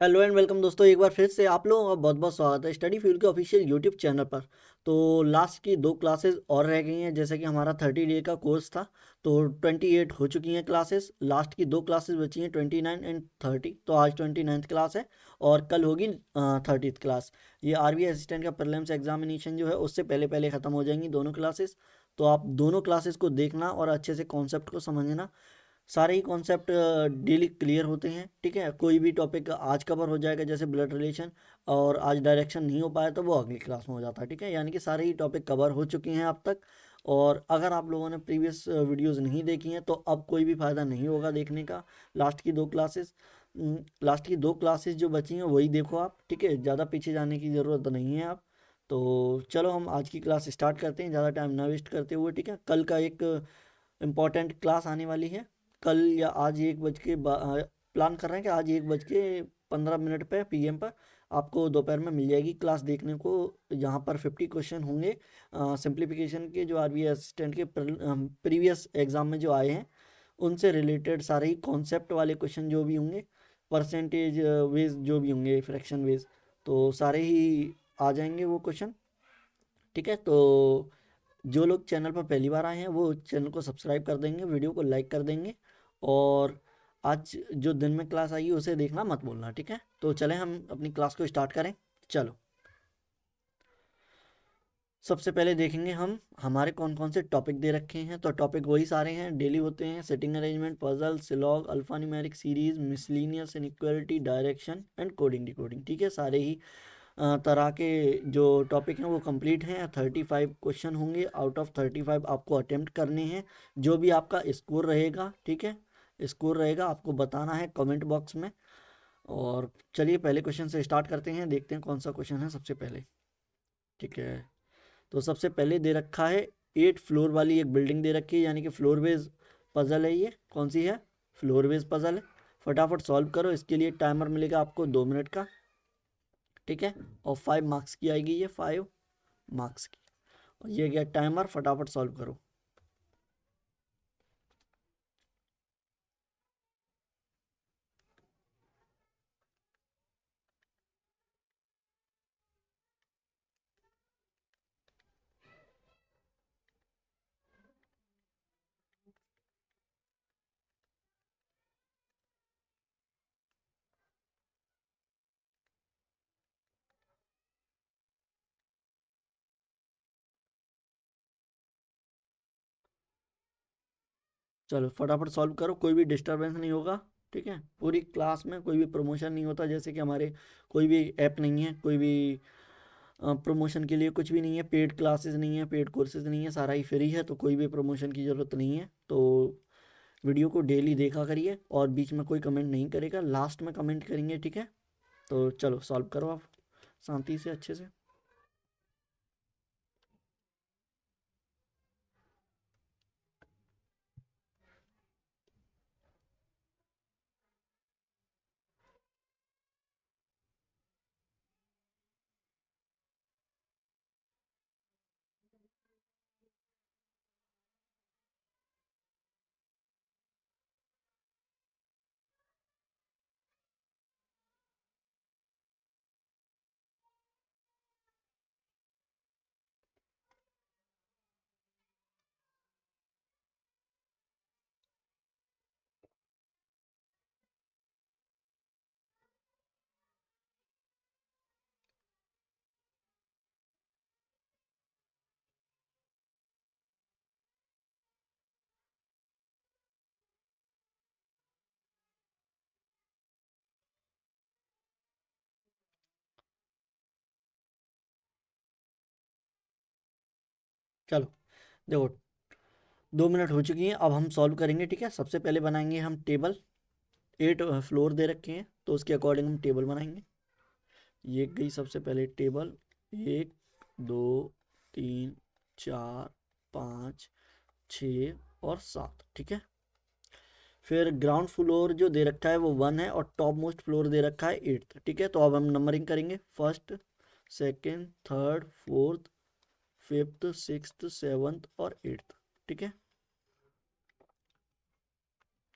Hello and welcome दोस्तों, एक बार फिर से आप लोगों का बहुत बहुत स्वागत है स्टडी फ्यूल के ऑफिशियल यूट्यूब चैनल पर। तो लास्ट की दो क्लासेस और रह गई हैं। जैसे कि हमारा 30 डे का कोर्स था, तो 28 हो चुकी हैं क्लासेस। लास्ट की दो क्लासेस बची हैं, 29 एंड 30। तो आज 29th क्लास है और कल होगी 30th क्लास। ये आरबीआई असिस्टेंट का प्रीलिम्स एग्जामिनेशन जो है उससे पहले पहले ख़त्म हो जाएंगी दोनों क्लासेस। तो आप दोनों क्लासेस को देखना और अच्छे से कॉन्सेप्ट को समझना। सारे ही कॉन्सेप्ट डेली क्लियर होते हैं, ठीक है। कोई भी टॉपिक आज कवर हो जाएगा, जैसे ब्लड रिलेशन, और आज डायरेक्शन नहीं हो पाया तो वो अगली क्लास में हो जाता है, ठीक है। यानी कि सारे ही टॉपिक कवर हो चुके हैं अब तक। और अगर आप लोगों ने प्रीवियस वीडियोस नहीं देखी हैं तो अब कोई भी फ़ायदा नहीं होगा देखने का। लास्ट की दो क्लासेस लास्ट की दो क्लासेस जो बची हैं वही देखो आप, ठीक है। ज़्यादा पीछे जाने की ज़रूरत नहीं है आप। तो चलो हम आज की क्लास स्टार्ट करते हैं, ज़्यादा टाइम ना वेस्ट करते हुए, ठीक है। कल का एक इम्पॉर्टेंट क्लास आने वाली है। कल या आज 1 बज के प्लान कर रहे हैं कि आज 1 बज के 15 मिनट पे पीएम पर आपको दोपहर में मिल जाएगी क्लास देखने को। यहाँ पर 50 क्वेश्चन होंगे सिंप्लीफिकेशन के, जो आरबीआई असिस्टेंट के प्रीवियस एग्जाम में जो आए हैं उनसे रिलेटेड सारे ही कॉन्सेप्ट वाले क्वेश्चन जो भी होंगे, परसेंटेज वेज जो भी होंगे, फ्रैक्शन वेज, तो सारे ही आ जाएंगे वो क्वेश्चन, ठीक है। तो जो लोग चैनल पर पहली बार आए हैं वो चैनल को सब्सक्राइब कर देंगे, वीडियो को लाइक कर देंगे। और आज जो दिन में क्लास आई है उसे देखना मत भूलना, ठीक है। तो चलें हम अपनी क्लास को स्टार्ट करें। चलो, सबसे पहले देखेंगे हम हमारे कौन कौन से टॉपिक दे रखे हैं। तो टॉपिक वही सारे हैं, डेली होते हैं। Seating arrangement, puzzle, syllogism, alpha numeric series, miscellaneous inequality, direction and coding decoding, ठीक है। सारे ही तरह के जो टॉपिक हैं वो कंप्लीट हैं। 35 क्वेश्चन होंगे, आउट ऑफ 35 आपको अटेम्प्ट करने हैं। जो भी आपका स्कोर रहेगा, ठीक है, स्कोर रहेगा आपको बताना है कमेंट बॉक्स में। और चलिए पहले क्वेश्चन से स्टार्ट करते हैं, देखते हैं कौन सा क्वेश्चन है सबसे पहले, ठीक है। तो सबसे पहले दे रखा है 8 फ्लोर वाली एक बिल्डिंग दे रखी है, यानी कि फ्लोर बेस पजल है। ये कौन सी है? फ्लोर बेस पजल है। फटाफट सॉल्व करो, इसके लिए टाइमर मिलेगा आपको 2 मिनट का, ठीक है। और 5 मार्क्स की आएगी, ये 5 मार्क्स की। और ये गया टाइमर, फटाफट सॉल्व करो। चलो फटाफट सॉल्व करो, कोई भी डिस्टरबेंस नहीं होगा, ठीक है। पूरी क्लास में कोई भी प्रमोशन नहीं होता, जैसे कि हमारे कोई भी ऐप नहीं है, कोई भी प्रमोशन के लिए कुछ भी नहीं है, पेड क्लासेस नहीं है, पेड कोर्सेज नहीं है, सारा ही फ्री है। तो कोई भी प्रमोशन की ज़रूरत नहीं है। तो वीडियो को डेली देखा करिए और बीच में कोई कमेंट नहीं करेगा, लास्ट में कमेंट करेंगे, ठीक है। तो चलो सॉल्व करो आप शांति से, अच्छे से। चलो देखो, 2 मिनट हो चुकी हैं, अब हम सॉल्व करेंगे, ठीक है। सबसे पहले बनाएंगे हम टेबल। 8 फ्लोर दे रखे हैं तो उसके अकॉर्डिंग हम टेबल बनाएंगे। ये गई सबसे पहले टेबल, 1 2 3 4 5 6 और 7, ठीक है। फिर ग्राउंड फ्लोर जो दे रखा है वो 1 है और टॉप मोस्ट फ्लोर दे रखा है 8th, ठीक है। तो अब हम नंबरिंग करेंगे, first, second, third, fourth, fifth, sixth, seventh और 8th, ठीक है।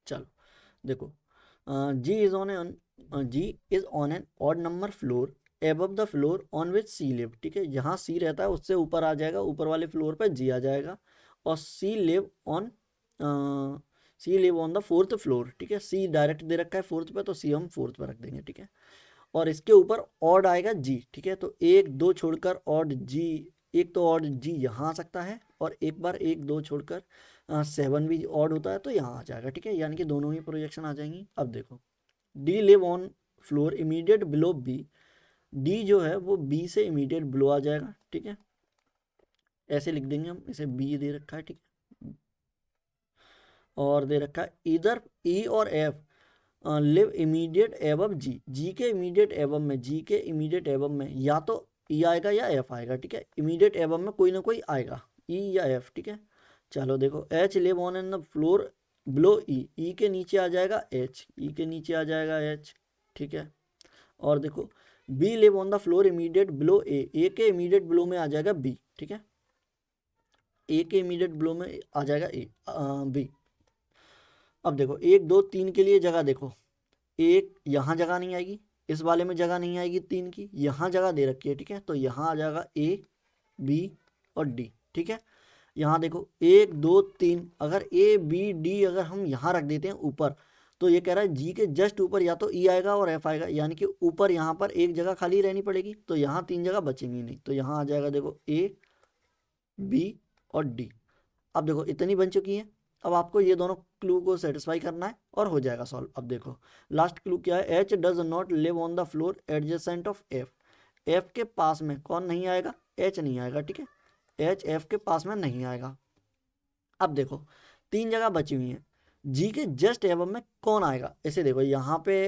चलो देखो, G is on an odd number floor above the floor on which C live, ठीक है, जहाँ सी रहता है उससे ऊपर आ जाएगा, ऊपर वाले फ्लोर पे जी आ जाएगा, और सी live on the fourth floor, ठीक है, सी डायरेक्ट दे रखा है फोर्थ पे, तो सी हम फोर्थ पे रख देंगे, ठीक है, और इसके ऊपर ऑड आएगा जी, ठीक है, तो एक दो छोड़कर ऑड जी, एक तो ऑड जी यहाँ आ सकता है, और एक बार एक दो छोड़कर 7 भी ऑड होता है तो यहाँ आ जाएगा, ठीक है, यानी कि दोनों ही प्रोजेक्शन आ जाएंगी। अब देखो, D live on floor immediate below B, D जो है वो बी से इमीडिएट बिलो आ जाएगा, ठीक है, ऐसे लिख देंगे हम, इसे बी दे रखा है, ठीक है, और दे रखा है इधर ई और एफ लिव इमीडिएट एबव जी, जी के इमीडिएट एबव में, जी के इमीडिएट एबव में या तो ई आएगा या एफ आएगा, ठीक है, इमीडिएट एबव में कोई ना कोई आएगा, ई या एफ, ठीक है। चलो देखो, H live on an the floor below E, E के नीचे आ जाएगा एच, ई के नीचे आ जाएगा एच, ठीक है, और देखो B live on the floor immediate below A के इमीडिएट बिलो में आ जाएगा बी, ठीक है, ए के इमीडिएट बिलो में आ जाएगा बी। अब देखो 1 2 3 के लिए जगह देखो, एक यहाँ जगह नहीं आएगी, इस वाले में जगह नहीं आएगी 3 की, यहाँ जगह दे रखी है, ठीक है, तो यहाँ आ जाएगा ए बी और डी, ठीक है। यहाँ देखो 1 2 3, अगर ए बी डी अगर हम यहाँ रख देते हैं ऊपर, तो ये कह रहा है जी के जस्ट ऊपर या तो ई आएगा और एफ आएगा, यानी कि ऊपर यहाँ पर एक जगह खाली रहनी पड़ेगी, तो यहाँ 3 जगह बचेंगी नहीं, तो यहाँ आ जाएगा देखो ए बी और डी। अब देखो इतनी बन चुकी है, अब आपको ये दोनों क्लू को सेटिस्फाई करना है और हो जाएगा सॉल्व। अब देखो लास्ट क्लू क्या है, H does not live on the floor adjacent of F, F के पास में कौन नहीं आएगा, एच नहीं आएगा, ठीक है, एच एफ के पास में नहीं आएगा। अब देखो 3 जगह बची हुई हैं, जी के जस्ट एबव में कौन आएगा, इसे देखो यहाँ पे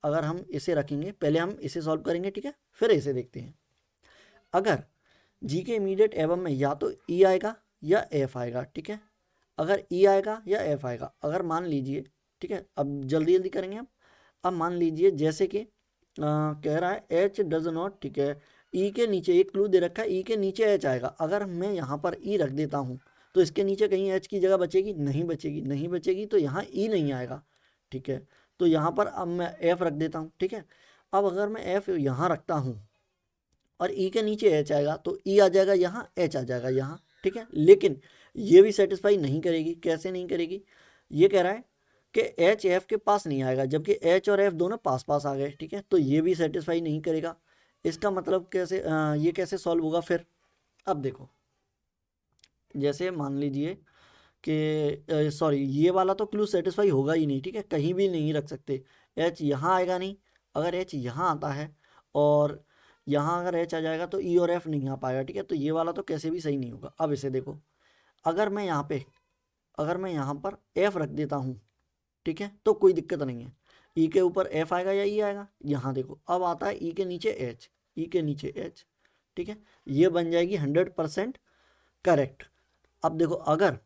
अगर हम इसे रखेंगे, पहले हम इसे सॉल्व करेंगे, ठीक है, फिर इसे देखते हैं। अगर जी के इमीडिएट एबव में या तो ई आएगा या एफ आएगा, ठीक है, अगर ई आएगा या एफ आएगा, अगर मान लीजिए, ठीक है, अब जल्दी जल्दी करेंगे हम, अब मान लीजिए जैसे कि कह रहा है एच डज नॉट, ठीक है, ई के नीचे एक क्लू दे रखा है, ई के नीचे एच आएगा, अगर मैं यहाँ पर ई रख देता हूँ तो इसके नीचे कहीं एच की जगह बचेगी, नहीं बचेगी, नहीं बचेगी तो यहाँ ई नहीं आएगा, ठीक है, तो यहाँ पर अब मैं एफ रख देता हूँ, ठीक है, अब अगर मैं एफ यहाँ रखता हूँ और ई के नीचे एच आएगा, तो ई आ जाएगा यहाँ, एच आ जाएगा यहाँ, ठीक है, लेकिन ये भी सेटिस्फाई नहीं करेगी, कैसे नहीं करेगी, ये कह रहा है कि एच एफ के पास नहीं आएगा, जबकि एच और एफ दोनों पास पास आ गए, ठीक है, तो ये भी सेटिस्फाई नहीं करेगा। इसका मतलब कैसे ये कैसे सॉल्व होगा फिर। अब देखो जैसे मान लीजिए कि सॉरी, ये वाला तो क्लू सेटिस्फाई होगा ही नहीं, ठीक है, कहीं भी नहीं रख सकते, एच यहाँ आएगा नहीं, अगर एच यहाँ आता है और यहाँ अगर एच आ जाएगा तो ई और एफ नहीं आ पाएगा, ठीक है, तो ये वाला तो कैसे भी सही नहीं होगा। अब इसे देखो, अगर मैं यहाँ पे अगर मैं यहाँ पर एफ रख देता हूँ, ठीक है, तो कोई दिक्कत नहीं है, ई के ऊपर एफ आएगा या ई आएगा, यहाँ देखो अब आता है ई के नीचे एच, ई के नीचे एच, ठीक है, ये बन जाएगी 100% करेक्ट। अब देखो अगर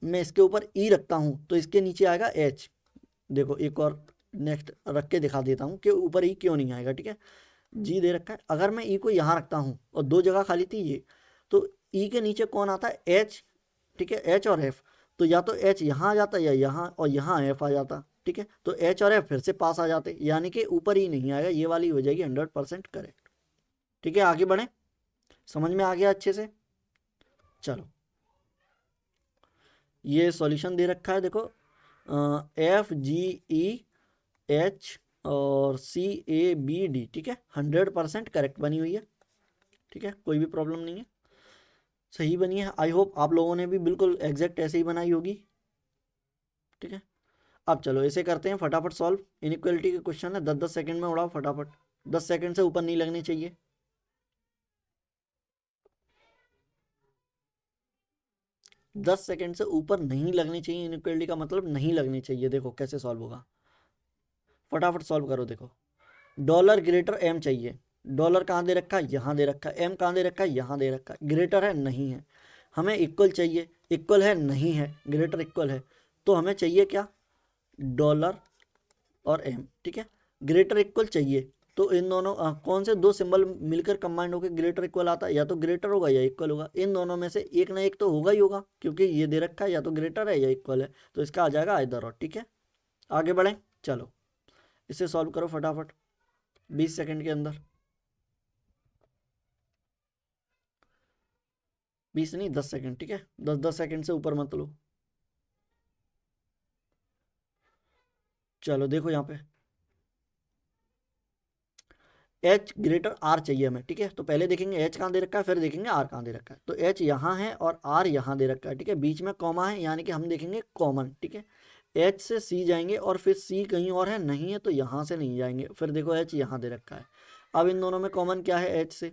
मैं इसके ऊपर ई रखता हूँ तो इसके नीचे आएगा एच, देखो एक और नेक्स्ट रख के दिखा देता हूँ कि ऊपर ई क्यों नहीं आएगा, ठीक है, जी दे रखा है, अगर मैं ई को यहाँ रखता हूँ और 2 जगह खाली थी ये, तो ई के नीचे कौन आता है, एच, ठीक है, एच और एफ, तो या तो एच यहाँ आ जाता या यहाँ, और यहाँ एफ आ जाता, ठीक है, तो एच और एफ फिर से पास आ जाते, यानी कि ऊपर ही नहीं आएगा, ये वाली हो जाएगी 100% करेक्ट। ठीक है, आगे बढ़े, समझ में आ गया अच्छे से। चलो ये सॉल्यूशन दे रखा है, देखो एफ जी ई एच और सी ए बी डी, ठीक है, 100% करेक्ट बनी हुई है, ठीक है, कोई भी प्रॉब्लम नहीं है, सही बनी है। आई होप आप लोगों ने भी बिल्कुल एग्जैक्ट ऐसे ही बनाई होगी, ठीक है। अब चलो इसे करते हैं फटाफट सॉल्व, इनइक्वालिटी के क्वेश्चन है, 10-10 सेकंड में उड़ाओ फटाफट, 10 सेकंड से ऊपर नहीं लगने चाहिए। 10 सेकंड से ऊपर नहीं लगने चाहिए, इनइक्वालिटी का मतलब नहीं लगनी चाहिए। देखो कैसे सॉल्व होगा, फटाफट सॉल्व करो। देखो डॉलर ग्रेटर एम चाहिए, डॉलर कहाँ दे रखा है, यहाँ दे रखा है, एम कहाँ दे रखा है, यहाँ दे रखा है, ग्रेटर है नहीं है, हमें इक्वल चाहिए, इक्वल है नहीं है, ग्रेटर इक्वल है, तो हमें चाहिए क्या, डॉलर और एम, ठीक है, ग्रेटर इक्वल चाहिए, तो इन दोनों कौन से 2 सिंबल मिलकर कंबाइंड होकर ग्रेटर इक्वल आता है, या तो ग्रेटर होगा या इक्वल होगा, इन दोनों में से एक ना एक तो होगा ही होगा, क्योंकि ये दे रखा है या तो ग्रेटर है या इक्वल है, तो इसका आ जाएगा आइदर और, ठीक है। आगे बढ़ें, चलो इसे सॉल्व करो फटाफट 20 सेकंड के अंदर। 20 नहीं 10 सेकंड, ठीक है, 10 सेकंड से ऊपर मत लो। चलो देखो यहाँ पे एच ग्रेटर आर चाहिए हमें, ठीक है। तो पहले देखेंगे एच कहाँ दे रखा है, फिर देखेंगे आर कहाँ दे रखा है। तो एच यहाँ है और आर यहाँ दे रखा है, ठीक है। बीच में कॉमा है, यानी कि हम देखेंगे कॉमन, ठीक है। एच से सी जाएंगे और फिर सी कहीं और है, नहीं है तो यहाँ से नहीं जाएंगे। फिर देखो एच यहाँ दे रखा है। अब इन दोनों में कॉमन क्या है, एच से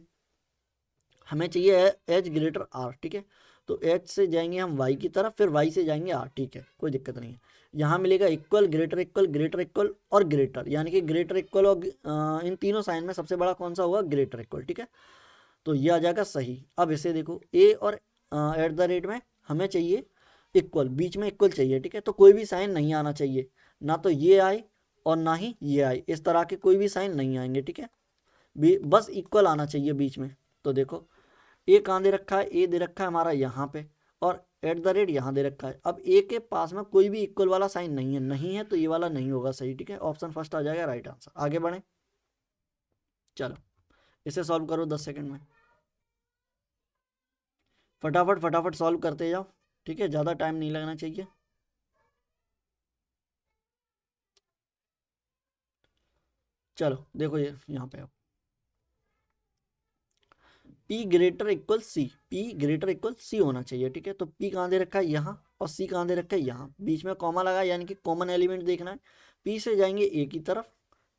हमें चाहिए एच ग्रेटर आर, ठीक है। तो एच से जाएंगे हम वाई की तरफ, फिर वाई से जाएंगे आर, ठीक है, कोई दिक्कत नहीं है। यहाँ मिलेगा equal greater equal greater equal और ग्रेटर, यानी कि ग्रेटर इक्वल और इन तीनों साइन में सबसे बड़ा कौन सा होगा, ग्रेटर इक्वल, ठीक है। तो ये आ जाएगा सही। अब इसे देखो ए और एट द रेट में हमें चाहिए इक्वल, बीच में इक्वल चाहिए, ठीक है। तो कोई भी साइन नहीं आना चाहिए, ना तो ये आए और ना ही ये आए, इस तरह के कोई भी साइन नहीं आएंगे, ठीक है। बस इक्वल आना चाहिए बीच में। तो देखो ए कहाँ दे रखा है, ए दे रखा है हमारा यहाँ पे और एट द रेट यहाँ दे रखा है। अब ए के पास में कोई भी इक्वल वाला साइन नहीं है, नहीं है तो ये वाला नहीं होगा सही, ठीक है। ऑप्शन फर्स्ट आ जाएगा राइट आंसर। आगे बढ़े, चलो इसे सॉल्व करो 10 सेकंड में, फटाफट फटाफट सॉल्व करते जाओ, ठीक है, ज़्यादा टाइम नहीं लगना चाहिए। चलो देखो ये यहाँ पे P greater equal C, P greater equal C होना चाहिए, ठीक है। तो P कहाँ दे रखा है, यहाँ, और C कहाँ दे रखा है, यहाँ। बीच में कॉमा लगा, यानी कि कॉमन एलिमेंट देखना है। P से जाएंगे A की तरफ,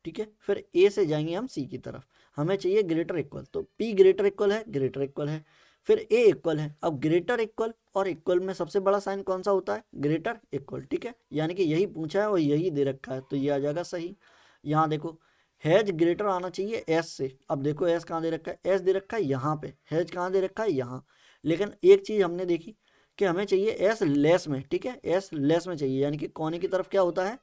ठीक है, फिर A से जाएंगे हम C की तरफ। हमें चाहिए ग्रेटर इक्वल, तो P ग्रेटर इक्वल है, ग्रेटर इक्वल है, फिर A इक्वल है। अब ग्रेटर इक्वल और इक्वल में सबसे बड़ा साइन कौन सा होता है, ग्रेटर इक्वल, ठीक है। यानी कि यही पूछा है और यही दे रखा है, तो ये आ जाएगा सही। यहाँ देखो हैज ग्रेटर आना चाहिए एस से। अब देखो एस कहाँ दे रखा है, एस दे रखा है यहाँ पे, हैज कहाँ दे रखा है, यहाँ। लेकिन एक चीज हमने देखी कि हमें चाहिए एस लेस में, ठीक है, एस लेस में चाहिए, यानी कि कोने की तरफ क्या होता है,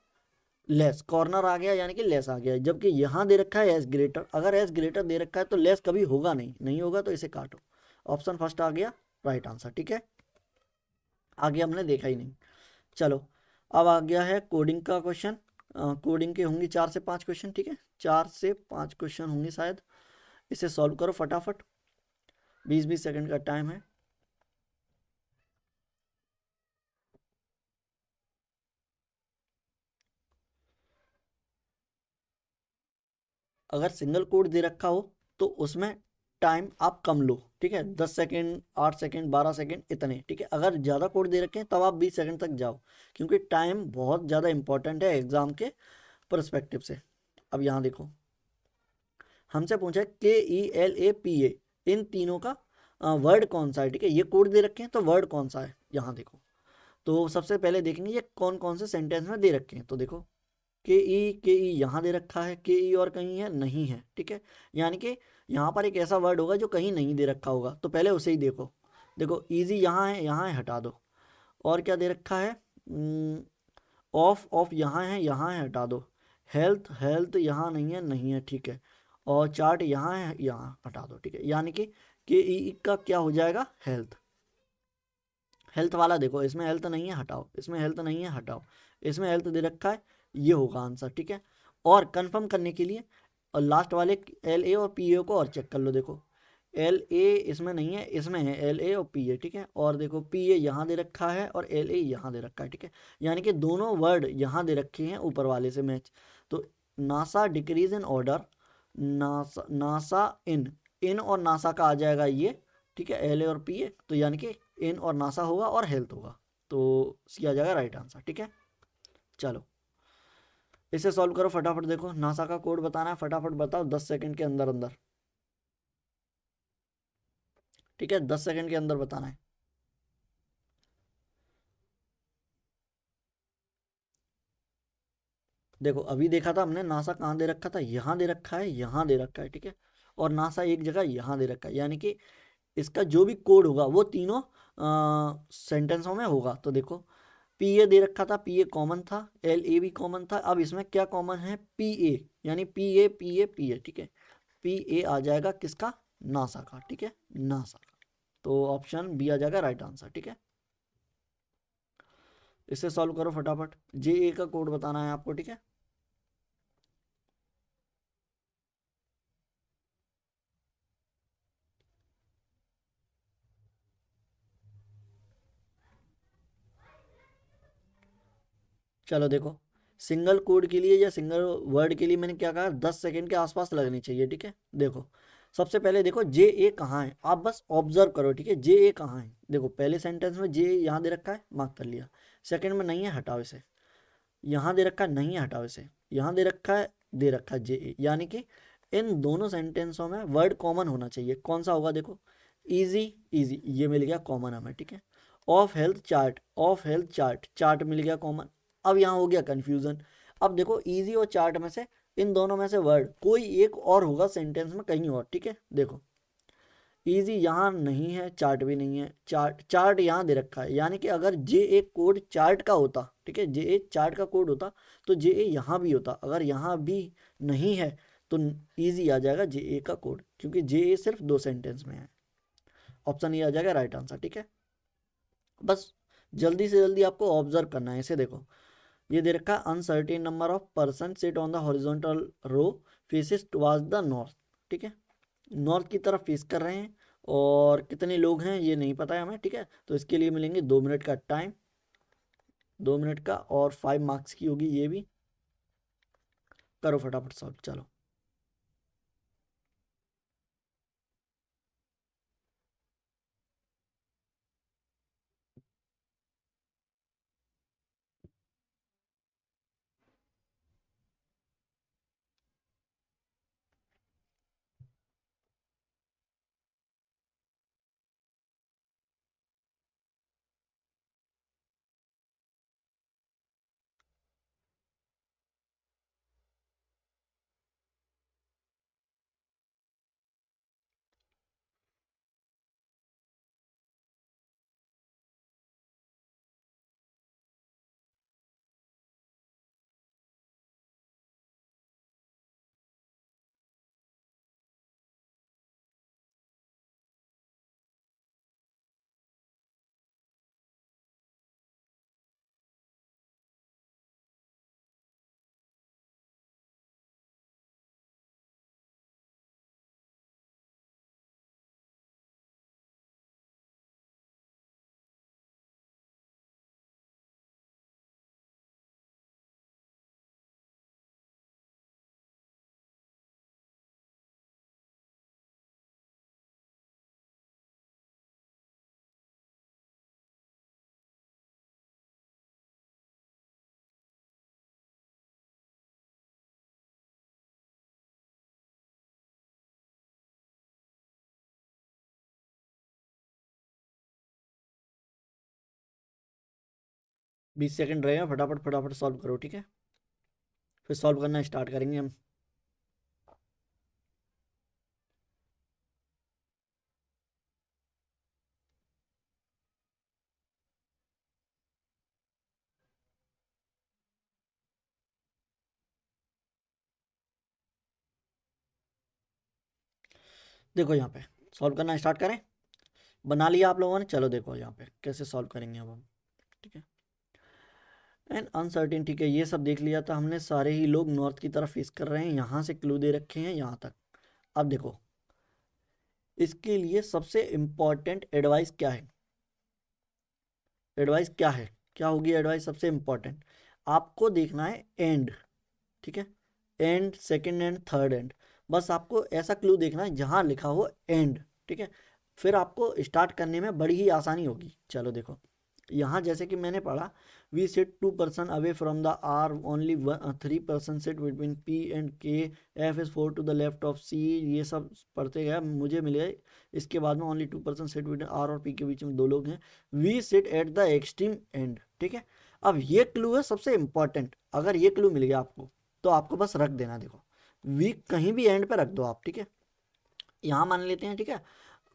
लेस, कॉर्नर आ गया यानी कि लेस आ गया। जबकि यहाँ दे रखा है एस ग्रेटर, अगर एस ग्रेटर दे रखा है तो लेस कभी होगा नहीं, नहीं होगा तो इसे काटो। ऑप्शन फर्स्ट आ गया राइट आंसर, ठीक है। आगे हमने देखा ही नहीं। चलो अब आ गया है कोडिंग का क्वेश्चन। कोडिंग के होंगे 4 से 5 क्वेश्चन, ठीक है, 4 से 5 क्वेश्चन होंगे शायद। इसे सॉल्व करो फटाफट, 20-20 सेकंड का टाइम है। अगर सिंगल कोड दे रखा हो तो उसमें टाइम आप कम लो, ठीक है, 10 सेकंड, 8 सेकंड, 12 सेकंड इतने, ठीक है। अगर ज़्यादा कोड दे रखे हैं तब आप 20 सेकंड तक जाओ, क्योंकि टाइम बहुत ज़्यादा इंपॉर्टेंट है एग्जाम के परस्पेक्टिव से। अब यहाँ देखो हमसे पूछा है KELAPA, इन तीनों का वर्ड कौन सा है, ठीक है। ये कोड दे रखे हैं तो वर्ड कौन सा है, यहाँ देखो। तो सबसे पहले देखेंगे ये कौन कौन से सेंटेंस में दे रखे हैं। तो देखो के ई यहाँ दे रखा है, के ई और कहीं है, नहीं है, ठीक है। यानी कि यहाँ पर एक ऐसा वर्ड होगा जो कहीं नहीं दे रखा होगा, तो पहले उसे ही देखो। देखो ईजी यहाँ है, हटा दो। और क्या दे रखा है, ऑफ ऑफ यहाँ है, हटा दो। हेल्थ हेल्थ यहाँ नहीं है, नहीं है, ठीक है। और चार्ट यहाँ है, यहाँ हटा दो, ठीक है। यानी कि के ई का क्या हो जाएगा, हेल्थ। हेल्थ वाला देखो, इसमें हेल्थ नहीं है, हटाओ, इसमें हेल्थ नहीं है, हटाओ, इसमें हेल्थ दे रखा है, ये होगा आंसर, ठीक है। और कंफर्म करने के लिए और लास्ट वाले LA और PA को और चेक कर लो। देखो LA इसमें नहीं है, इसमें है LA और PA, ठीक है। और देखो PA यहाँ दे रखा है और LA यहाँ दे रखा है, ठीक है। यानी कि दोनों वर्ड यहाँ दे रखे हैं ऊपर वाले से मैच। तो नासा डिक्रीज इन ऑर्डर, नासा नासा इन और नासा का आ जाएगा ये, ठीक है, LA और PA। तो यानी कि इन और नासा होगा और हेल्थ होगा, तो इसकी आ जाएगा राइट आंसर, ठीक है। चलो इसे सॉल्व करो फटाफट। देखो नासा का कोड बताना है, फटाफट बताओ 10 सेकंड के अंदर अंदर, ठीक है, 10 सेकंड के अंदर बताना है। देखो अभी देखा था हमने, नासा कहाँ दे रखा था, यहाँ दे रखा है, यहाँ दे रखा है, ठीक है। और नासा एक जगह यहाँ दे रखा है, यानी कि इसका जो भी कोड होगा वो तीनों सेंटेंसों में होगा। तो देखो PA दे रखा था, PA कॉमन था, LA भी कॉमन था। अब इसमें क्या कॉमन है, PA, यानी PA, ठीक है। PA आ जाएगा किसका, नासा का, ठीक है, नासा का। तो ऑप्शन बी आ जाएगा राइट आंसर, ठीक है। इसे सॉल्व करो फटाफट, JA का कोड बताना है आपको, ठीक है। चलो देखो, सिंगल कोड के लिए या सिंगल वर्ड के लिए मैंने क्या कहा, 10 सेकेंड के आसपास लगनी चाहिए, ठीक है। देखो सबसे पहले देखो जे ए कहाँ है, आप बस ऑब्जर्व करो, ठीक है। जे ए कहाँ है, देखो पहले सेंटेंस में जे यहाँ दे रखा है, मार्क कर लिया। सेकंड में नहीं है, हटाओ इसे। यहाँ दे रखा है, नहीं है, हटाओ इसे। यहाँ दे रखा है, दे रखा है जे ए, यानी कि इन दोनों सेंटेंसों में वर्ड कॉमन होना चाहिए। कौन सा होगा, देखो इजी, इजी ये मिल गया कॉमन हमें, ठीक है। Of health chart, of health chart, chart मिल गया कॉमन। अब यहाँ हो गया कंफ्यूजन। अब देखो इजी और चार्ट में से, इन दोनों में से वर्ड कोई एक और होगा सेंटेंस में कहीं और, ठीक है। देखो इजी यहाँ नहीं है, चार्ट भी नहीं है, चार्ट, चार्ट यहाँ दे रखा है, यानी कि अगर जे ए कोड चार्ट का होता, ठीक है, जे ए चार्ट का कोड होता तो जे ए यहाँ भी होता। अगर यहाँ भी नहीं है तो इजी आ जाएगा जे ए का कोड, क्योंकि जे ए सिर्फ 2 सेंटेंस में है। ऑप्शन ये आ जाएगा राइट आंसर, ठीक है। बस जल्दी से जल्दी आपको ऑब्जर्व करना है इसे। देखो ये दे रखा है, uncertain number of person sit on the horizontal row faces towards the north, ठीक है। नॉर्थ की तरफ फेस कर रहे हैं, और कितने लोग हैं ये नहीं पता है हमें, ठीक है। तो इसके लिए मिलेंगे 2 मिनट का टाइम, 2 मिनट का, और 5 मार्क्स की होगी ये भी। करो फटाफट सॉल्व, चलो। बीस सेकंड रहेगा, फटाफट फटाफट सॉल्व करो, ठीक है। फिर सॉल्व करना स्टार्ट करेंगे हम। देखो यहाँ पे सॉल्व करना स्टार्ट करें, बना लिया आप लोगों ने। चलो देखो यहाँ पे कैसे सॉल्व करेंगे अब हम, ठीक है। एंड अनसर्टेन, ठीक है, ये सब देख लिया था हमने। सारे ही लोग नॉर्थ की तरफ फेस कर रहे हैं, यहाँ से क्लू दे रखे हैं यहाँ तक। अब देखो इसके लिए सबसे इम्पॉर्टेंट एडवाइस क्या है, एडवाइस क्या है, क्या होगी एडवाइस सबसे इम्पॉर्टेंट। आपको देखना है एंड, ठीक है, and, second and, third and. बस आपको ऐसा क्लू देखना है जहां लिखा हो एंड, ठीक है। फिर आपको स्टार्ट करने में बड़ी ही आसानी होगी। चलो देखो यहाँ जैसे कि मैंने पढ़ा, V sit 2 person away from the R, only 3 person sit between P and K, F is 4 to the left of C. ये सब पढ़ते गए मुझे मिल गए। इसके बाद में only 2 person sit between R और पी के बीच में 2 लोग हैं, V sit at the extreme end, ठीक है। अब ये क्लू है सबसे इंपॉर्टेंट। अगर ये क्लू मिल गया आपको तो आपको बस रख देना। देखो वी कहीं भी एंड पे रख दो आप, ठीक है। यहाँ मान लेते हैं, ठीक है,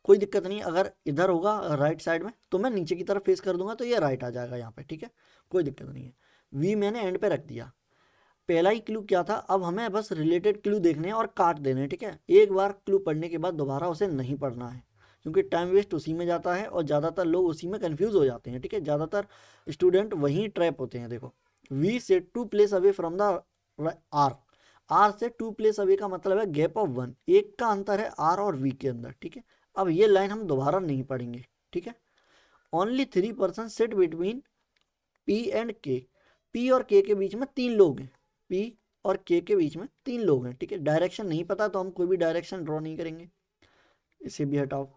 कोई दिक्कत नहीं। अगर इधर होगा राइट साइड में तो मैं नीचे की तरफ फेस कर दूंगा तो ये राइट आ जाएगा यहाँ पे, ठीक है, कोई दिक्कत नहीं है। वी मैंने एंड पे रख दिया। पहला ही क्लू क्या था, अब हमें बस रिलेटेड क्लू देखने हैं और काट देने हैं, ठीक है। एक बार क्लू पढ़ने के बाद दोबारा उसे नहीं पढ़ना है, क्योंकि टाइम वेस्ट उसी में जाता है और ज़्यादातर लोग उसी में कंफ्यूज हो जाते हैं, ठीक है। ज़्यादातर स्टूडेंट वहीं ट्रैप होते हैं। देखो वी से 2 place away from the R, R से 2 प्लेस अवे का मतलब है गैप ऑफ 1, एक का अंतर है आर और वी के अंदर, ठीक है। अब ये लाइन हम दोबारा नहीं पढ़ेंगे, ठीक है। Only 3 person sit between P and के, पी और के बीच में 3 लोग हैं, पी और के बीच में 3 लोग हैं, ठीक है। डायरेक्शन नहीं पता तो हम कोई भी डायरेक्शन ड्रॉ नहीं करेंगे, इसे भी हटाओ।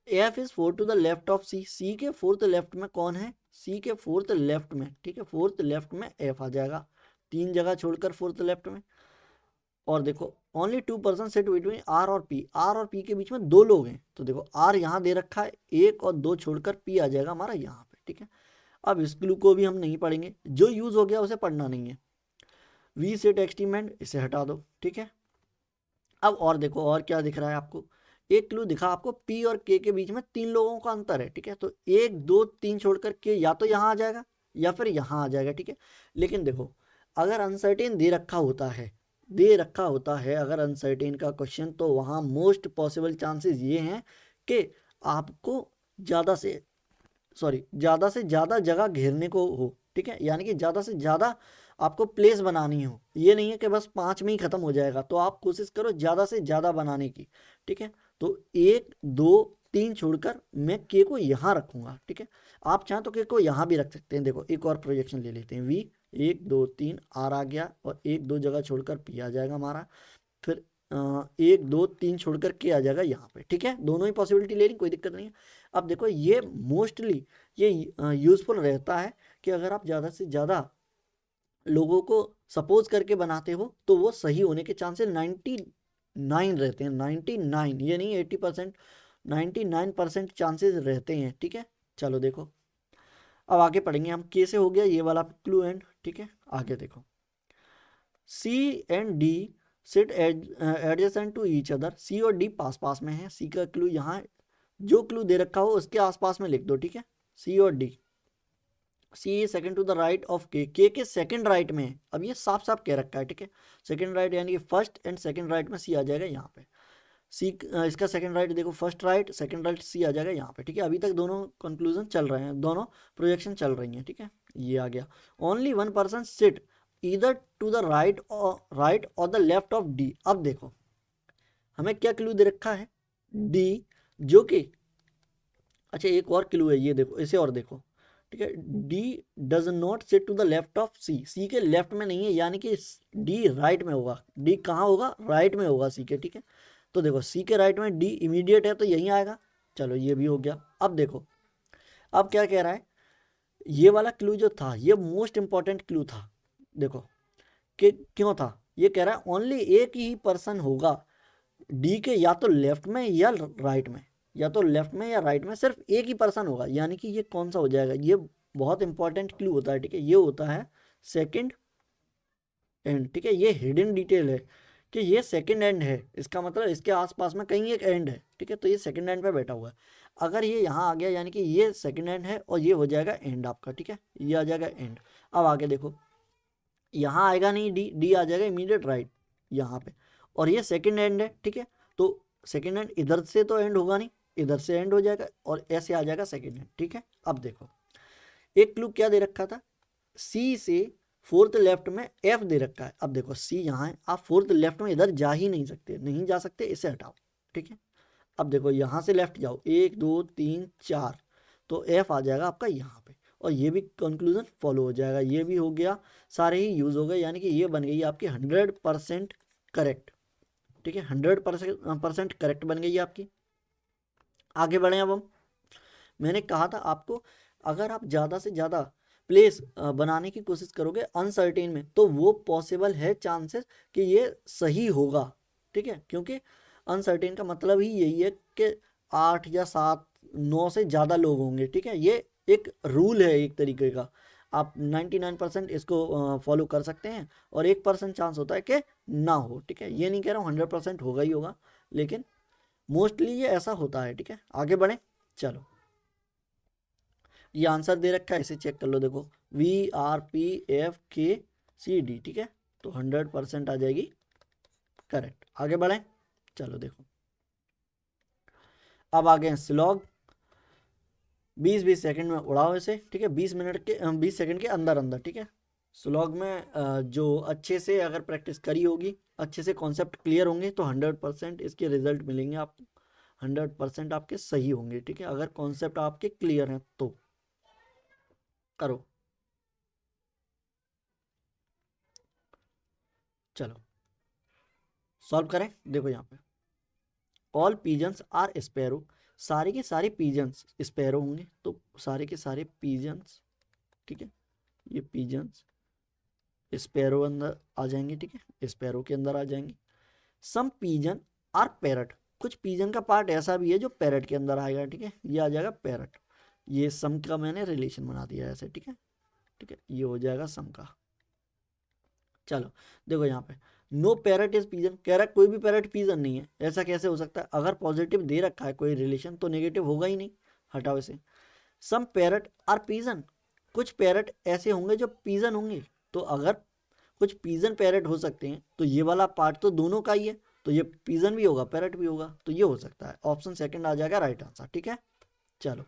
F is 4 to the left of C, C के फोर्थ लेफ्ट में कौन है, सी के फोर्थ लेफ्ट में, ठीक है, फोर्थ लेफ्ट में एफ आ जाएगा, 3 जगह छोड़कर फोर्थ लेफ्ट में। और देखो ओनली 2% सिट बिटवीन आर और पी, आर और पी के बीच में 2 लोग हैं, तो देखो आर यहाँ दे रखा है, 1 और 2 छोड़कर पी आ जाएगा हमारा यहाँ पे, ठीक है। अब इस क्लू को भी हम नहीं पढ़ेंगे, जो यूज हो गया उसे पढ़ना नहीं है। वी सेट एक्सटीमेंट, इसे हटा दो, ठीक है। अब और देखो और क्या दिख रहा है आपको, एक क्लू दिखा आपको, पी और के बीच में 3 लोगों का अंतर है, ठीक है। तो 1 2 3 छोड़कर के या तो यहाँ आ जाएगा या फिर यहाँ आ जाएगा, ठीक है। लेकिन देखो अगर अनसर्टेन दे रखा होता है, दे रखा होता है अगर अनसर्टेन का क्वेश्चन, तो वहाँ मोस्ट पॉसिबल चांसेस ये हैं कि आपको ज़्यादा से ज़्यादा जगह घेरने को हो, ठीक है, यानी कि ज़्यादा से ज़्यादा आपको प्लेस बनानी हो, ये नहीं है कि बस 5 में ही ख़त्म हो जाएगा, तो आप कोशिश करो ज़्यादा से ज़्यादा बनाने की, ठीक है। तो 1 2 3 छोड़कर मैं के को यहाँ रखूँगा, ठीक है। आप चाहें तो के को यहाँ भी रख सकते हैं। देखो एक और प्रोजेक्शन ले लेते हैं, वी 1 2 3 आर आ गया, और 1 2 जगह छोड़कर पी आ जाएगा हमारा, फिर 1 2 3 छोड़कर के आ जाएगा यहाँ पे, ठीक है। दोनों ही पॉसिबिलिटी ले रही, कोई दिक्कत नहीं है। अब देखो ये मोस्टली ये यूजफुल रहता है कि अगर आप ज़्यादा से ज़्यादा लोगों को सपोज करके बनाते हो तो वो सही होने के चांसेस 99 रहते हैं, 99, ये नहीं 80%, 99% चांसेस रहते हैं, ठीक है। चलो देखो अब आगे पढ़ेंगे हम, कैसे हो गया ये वाला क्लू एंड, ठीक है। आगे देखो, C and D sit adjacent to each other, C और डी पास पास में है, सी का क्लू यहाँ, जो क्लू दे रखा हो उसके आसपास में लिख दो, ठीक है। सी और D, C second to the right of के सेकंड राइट में है, अब ये साफ साफ कह रखा है, ठीक है। सेकंड राइट यानी कि फर्स्ट एंड सेकंड राइट में सी आ जाएगा यहाँ पे, सी इसका सेकंड राइट देखो, फर्स्ट राइट सेकंड राइट सी आ जाएगा यहाँ पे, ठीक है। अभी तक दोनों कंक्लूजन चल रहे हैं, दोनों प्रोजेक्शन चल रही हैं, ठीक है। ये आ गया, ओनली 1% सिट इधर टू द राइट और द लेफ्ट ऑफ डी। अब देखो हमें क्या क्लू दे रखा है, डी, जो कि अच्छा एक और क्लू है, ये देखो इसे और देखो, ठीक है। D does not sit to the left of C, C के लेफ्ट में नहीं है, यानी कि डी राइट में होगा, डी कहाँ होगा, राइट में होगा सी के, ठीक है। तो देखो सी के राइट में डी इमीडिएट है तो यहीं आएगा, चलो ये भी हो गया। अब देखो अब क्या कह रहा है, ये वाला क्लू जो था ये मोस्ट इंपॉर्टेंट क्लू था, देखो कि क्यों था, ये कह रहा है ओनली एक ही पर्सन होगा डी के या तो लेफ्ट में या राइट में, या तो लेफ्ट में या राइट में सिर्फ एक ही पर्सन होगा, यानी कि ये कौन सा हो जाएगा, ये बहुत इंपॉर्टेंट क्लू होता है, ठीक है। ये होता है सेकंड एंड, ठीक है। ये हिडन डिटेल है कि ये सेकंड एंड है, इसका मतलब इसके आसपास में कहीं एक एंड है, ठीक है। तो ये सेकंड एंड पे बैठा हुआ है, अगर ये यहाँ आ गया यानी कि ये सेकंड एंड है और ये हो जाएगा एंड आपका, ठीक है, ये आ जाएगा एंड। अब आगे देखो यहाँ आएगा नहीं डी, डी आ जाएगा इमीडिएट राइट यहाँ पे, और ये सेकंड एंड है, ठीक है। तो सेकंड एंड इधर से तो एंड होगा नहीं, इधर से एंड हो जाएगा और ऐसे आ जाएगा सेकंड एंड, ठीक है। अब देखो एक क्लू क्या दे रखा था, सी से फोर्थ लेफ्ट में एफ दे रखा है, अब देखो सी यहाँ है, आप फोर्थ लेफ्ट में इधर जा ही नहीं सकते, नहीं जा सकते, इसे हटाओ, ठीक है। अब देखो यहाँ से लेफ्ट जाओ, 1 2 3 4, तो एफ आ जाएगा आपका यहाँ पे, और ये भी कंक्लूजन फॉलो हो जाएगा, ये भी हो गया, सारे ही यूज हो गए, यानी कि ये बन गई आपकी 100% करेक्ट, ठीक है। 100% करेक्ट बन गई आपकी। आगे बढ़े अब हम, मैंने कहा था आपको अगर आप ज़्यादा से ज़्यादा प्लेस बनाने की कोशिश करोगे अनसर्टेन में तो वो पॉसिबल है चांसेस कि ये सही होगा, ठीक है। क्योंकि अनसर्टेन का मतलब ही यही है कि 8 या 7 9 से ज़्यादा लोग होंगे, ठीक है। ये एक रूल है एक तरीके का, आप 99% इसको फॉलो कर सकते हैं, और 1% चांस होता है कि ना हो, ठीक है। ये नहीं कह रहा हूँ 100% होगा ही होगा, लेकिन मोस्टली ये ऐसा होता है, ठीक है। आगे बढ़ें, चलो ये आंसर दे रखा है, इसे चेक कर लो, देखो वी आर पी एफ के सी डी, ठीक है। तो 100% आ जाएगी करेक्ट। आगे बढ़ें, चलो देखो अब आगे स्लॉग, 20-20 सेकंड में उड़ाओ इसे, ठीक है, 20 मिनट के 20 सेकंड के अंदर अंदर, ठीक है। स्लॉग में जो अच्छे से अगर प्रैक्टिस करी होगी, अच्छे से कॉन्सेप्ट क्लियर होंगे तो 100% इसके रिजल्ट मिलेंगे आपको, 100% आपके सही होंगे, ठीक है। अगर कॉन्सेप्ट आपके क्लियर हैं तो करो। चलो सॉल्व करें। देखो यहाँ पे ऑल पीजन्स आर स्पैरो, सारे के सारे पीजन्स स्पैरो होंगे, तो सारे के सारे पीजन्स, ठीक है, ये पीजन्स स्पैरो अंदर आ जाएंगे, ठीक है, स्पैरो के अंदर आ जाएंगे। सम पीजन आर पैरट, कुछ पीजन का पार्ट ऐसा भी है जो पैरट के अंदर आएगा, ठीक है, ये आ जाएगा पैरट। ये सम का मैंने रिलेशन बना दिया ऐसे, ठीक है, ठीक है, ये हो जाएगा सम का। चलो देखो यहाँ पे नो पैरट इज पीजन, कह रहा है कोई भी पैरट पीजन नहीं है, ऐसा कैसे हो सकता है? अगर पॉजिटिव दे रखा है कोई रिलेशन तो नेगेटिव होगा ही नहीं, हटाओ इसे। सम पैरट आर पीजन, कुछ पैरट ऐसे होंगे जो पीजन होंगे, तो अगर कुछ पीजन पैरट हो सकते हैं तो ये वाला पार्ट तो दोनों का ही है, तो ये पीजन भी होगा पैरट भी होगा, तो ये हो सकता है। ऑप्शन सेकंड आ जाएगा राइट आंसर, ठीक है। चलो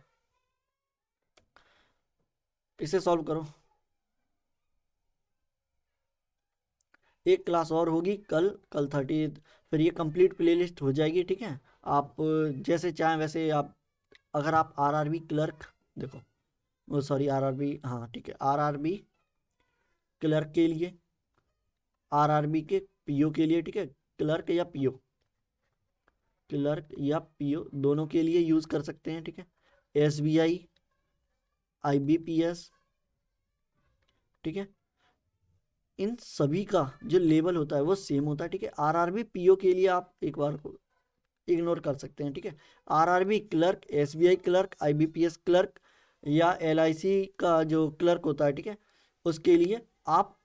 इसे सॉल्व करो। एक क्लास और होगी कल, कल 30, फिर ये कंप्लीट प्लेलिस्ट हो जाएगी, ठीक है। आप जैसे चाहें वैसे आप, अगर आप आरआरबी क्लर्क, देखो वो सॉरी आरआरबी, हाँ ठीक है, आरआरबी क्लर्क के लिए, आरआरबी के पीओ के लिए, ठीक है, क्लर्क या पीओ, क्लर्क या पीओ दोनों के लिए यूज कर सकते हैं, ठीक है। एसबीआई, आईबीपीएस, ठीक है, इन सभी का जो लेवल होता है वो सेम होता है, ठीक है। आरआरबी पीओ के लिए आप एक बार इग्नोर कर सकते हैं, ठीक है। RRB clerk, SBI clerk, IBPS clerk या एलआईसी का जो क्लर्क होता है, ठीक है, उसके लिए आप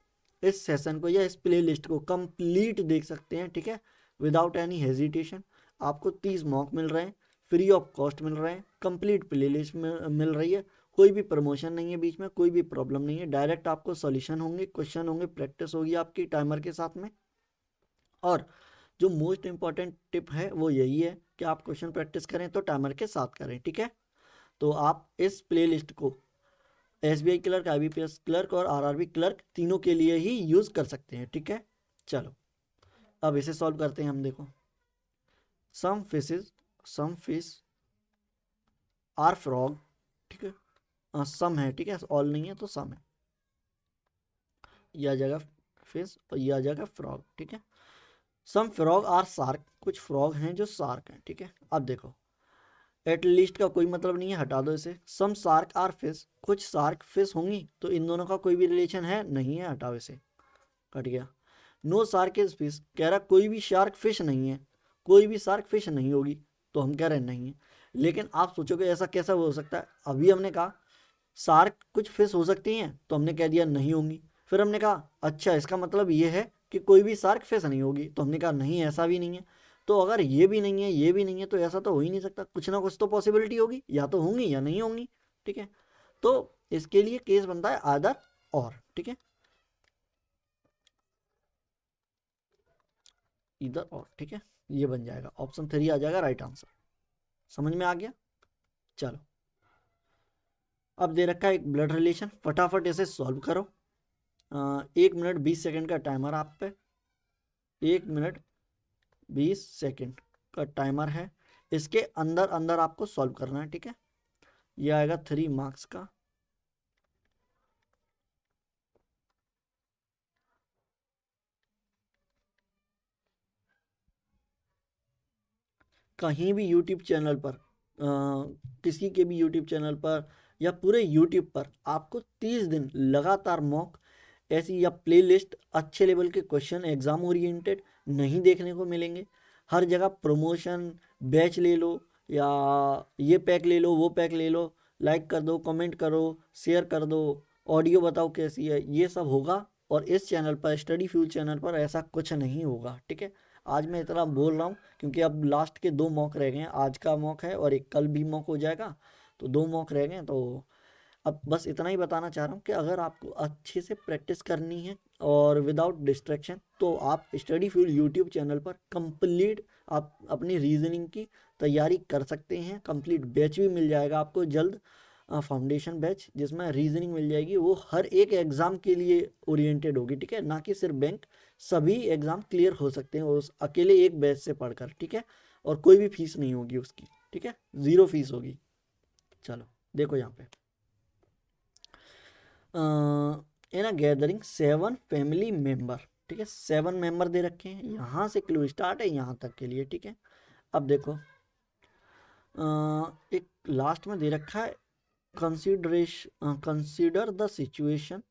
इस सेशन को या इस प्ले लिस्ट को कंप्लीट देख सकते हैं, ठीक है, विदाउट एनी हेजिटेशन। आपको 30 मॉक मिल रहे हैं, फ्री ऑफ कॉस्ट मिल रहे हैं, कंप्लीट प्ले लिस्ट मिल रही है, कोई भी प्रमोशन नहीं है बीच में, कोई भी प्रॉब्लम नहीं है, डायरेक्ट आपको सॉल्यूशन होंगे, क्वेश्चन होंगे, प्रैक्टिस होगी आपकी टाइमर के साथ में। और जो मोस्ट इंपॉर्टेंट टिप है वो यही है कि आप क्वेश्चन प्रैक्टिस करें तो टाइमर के साथ करें, ठीक है। तो आप इस प्ले लिस्ट को एसबीआई क्लर्क, आईबीपीएस क्लर्क और आरआरबी क्लर्क तीनों के लिए ही यूज कर सकते हैं, ठीक है। चलो अब इसे सॉल्व करते हैं हम। देखो some fishes, some fish are frog, ठीक है, सम है, ठीक है, ऑल नहीं है तो सम है, यह आ जाएगा फिश और यह आ जाएगा फ्रॉग, ठीक है। सम फ्रॉग आर शार्क, कुछ फ्रॉग हैं जो शार्क हैं, ठीक है। अब देखो एटलीस्ट का कोई मतलब नहीं है, हटा दो इसे। सम शार्क आर फिश, कुछ शार्क फिश होंगी, तो इन दोनों का कोई भी रिलेशन है नहीं है, हटाओ इसे, कट गया। नो शार्क इज फिश, कह रहा कोई भी शार्क फिश नहीं है, कोई भी शार्क फिश नहीं होगी, तो हम कह रहे हैं नहीं है। लेकिन आप सोचोगे ऐसा कैसा हो सकता है, अभी हमने कहा शार्क कुछ फिश हो सकती हैं, तो हमने कह दिया नहीं होंगी, फिर हमने कहा अच्छा इसका मतलब ये है कि कोई भी शार्क फिश नहीं होगी, तो हमने कहा नहीं ऐसा भी नहीं है। तो अगर ये भी नहीं है ये भी नहीं है तो ऐसा तो हो ही नहीं सकता, कुछ ना कुछ तो पॉसिबिलिटी होगी, या तो होंगी या नहीं होंगी, ठीक है। तो इसके लिए केस बनता है आदर और, ठीक है, इधर और, ठीक है, ये बन जाएगा ऑप्शन 3 आ जाएगा राइट आंसर। समझ में आ गया। चलो अब दे रखा है एक ब्लड रिलेशन, फटाफट इसे सॉल्व करो। 1 मिनट 20 सेकेंड का टाइमर आप पे, 1 मिनट 20 सेकेंड का टाइमर है, इसके अंदर अंदर आपको सॉल्व करना है, ठीक है। ये आएगा 3 मार्क्स का। कहीं भी यूट्यूब चैनल पर, किसी के भी यूट्यूब चैनल पर या पूरे यूट्यूब पर आपको 30 दिन लगातार मॉक ऐसी या प्लेलिस्ट अच्छे लेवल के क्वेश्चन एग्जाम ओरिएंटेड नहीं देखने को मिलेंगे। हर जगह प्रमोशन, बैच ले लो या ये पैक ले लो वो पैक ले लो, लाइक कर दो, कमेंट करो, शेयर कर दो, ऑडियो बताओ कैसी है, ये सब होगा। और इस चैनल पर स्टडी फ्यूल चैनल पर ऐसा कुछ नहीं होगा, ठीक है। आज मैं इतना बोल रहा हूँ क्योंकि अब लास्ट के 2 मॉक रह गए हैं, आज का मॉक है और एक कल भी मॉक हो जाएगा, तो 2 मॉक रह गए हैं। तो अब बस इतना ही बताना चाह रहा हूँ कि अगर आपको अच्छे से प्रैक्टिस करनी है और विदाउट डिस्ट्रैक्शन, तो आप स्टडी फ्यूल यूट्यूब चैनल पर कंप्लीट आप अपनी रीजनिंग की तैयारी कर सकते हैं। कंप्लीट बैच भी मिल जाएगा आपको जल्द, फाउंडेशन बैच जिसमें रीजनिंग मिल जाएगी, वो हर एक एग्ज़ाम के लिए ओरिएंटेड होगी, ठीक है, ना कि सिर्फ बैंक, सभी एग्ज़ाम क्लियर हो सकते हैं उस अकेले एक बैच से पढ़कर, ठीक है। और कोई भी फीस नहीं होगी उसकी, ठीक है, ज़ीरो फीस होगी। चलो देखो यहाँ पे in a gathering 7 family member, ठीक है, 7 मेंबर दे रखे हैं, यहाँ से क्लू स्टार्ट है यहाँ तक के लिए। ठीक है, अब देखो एक लास्ट में दे रखा है consider the situation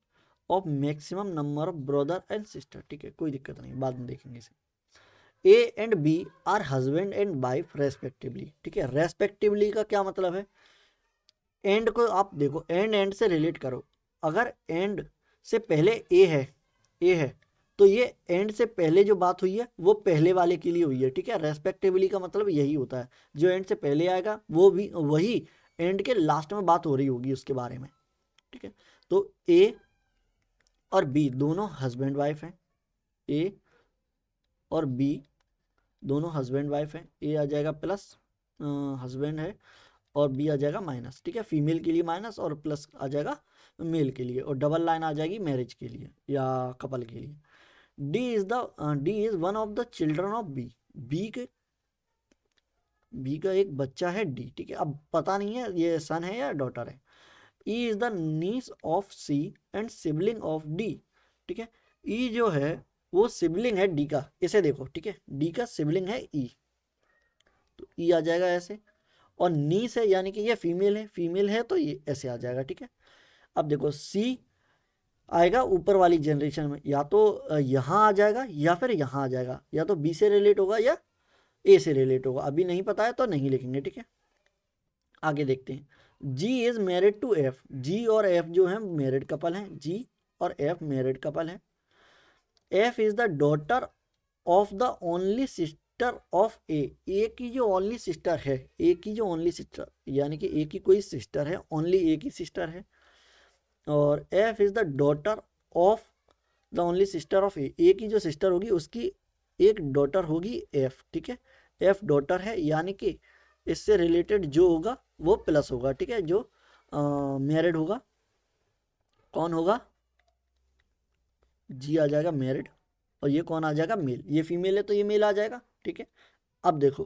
of maximum number of brother and sister. ठीक है, कोई दिक्कत नहीं, बाद में देखेंगे इसे। A and B are husband and wife respectively. ठीक है, रेस्पेक्टिवली का क्या मतलब है, एंड को आप देखो एंड से रिलेट करो। अगर एंड से पहले ए है तो ये एंड से पहले जो बात हुई है वो पहले वाले के लिए हुई है। ठीक है, रेस्पेक्टिवली का मतलब यही होता है, जो एंड से पहले आएगा वो भी वही एंड के लास्ट में बात हो रही होगी उसके बारे में। ठीक है, तो ए और बी दोनों हस्बैंड वाइफ हैं, ए और बी दोनों हस्बैंड वाइफ हैं। ए आ जाएगा प्लस हस्बैंड है और बी आ जाएगा माइनस। ठीक है, फीमेल के लिए माइनस और प्लस आ जाएगा मेल के लिए, और डबल लाइन आ जाएगी मैरिज के लिए या कपल के लिए। D is one of the children of B. B का एक बच्चा है डी। ठीक है, अब पता नहीं है ये सन है या डॉटर है। E is the niece of C and sibling of D. ठीक है, ई जो है वो सिबलिंग है डी का, इसे देखो। ठीक है, डी का सिबलिंग है ई, तो ई आ जाएगा ऐसे। और नीस है यानी कि ये फीमेल है तो ये ऐसे आ जाएगा। ठीक है, अब देखो सी आएगा ऊपर वाली जनरेशन में, या तो यहाँ आ जाएगा या फिर यहाँ आ जाएगा, या तो बी से रिलेट होगा या ए से रिलेट होगा, अभी नहीं पता है तो नहीं लिखेंगे। ठीक है, आगे देखते हैं। G is married to F. G और एफ जो है मैरिड कपल हैं, जी और एफ मैरिड कपल हैं। F is the daughter of the only sister of A की जो ओनली सिस्टर है, ए की जो ओनली सिस्टर यानी कि ए की कोई सिस्टर है, ओनली ए की सिस्टर है। और F is the daughter of the only sister of A की जो सिस्टर होगी उसकी एक डॉटर होगी एफ। ठीक है, एफ डॉटर है यानी कि इससे रिलेटेड जो होगा वो प्लस होगा। ठीक है, जो मैरिड होगा कौन होगा, जी आ जाएगा मैरिड, और ये कौन आ जाएगा मेल, ये फीमेल है तो ये मेल आ जाएगा। ठीक है, अब देखो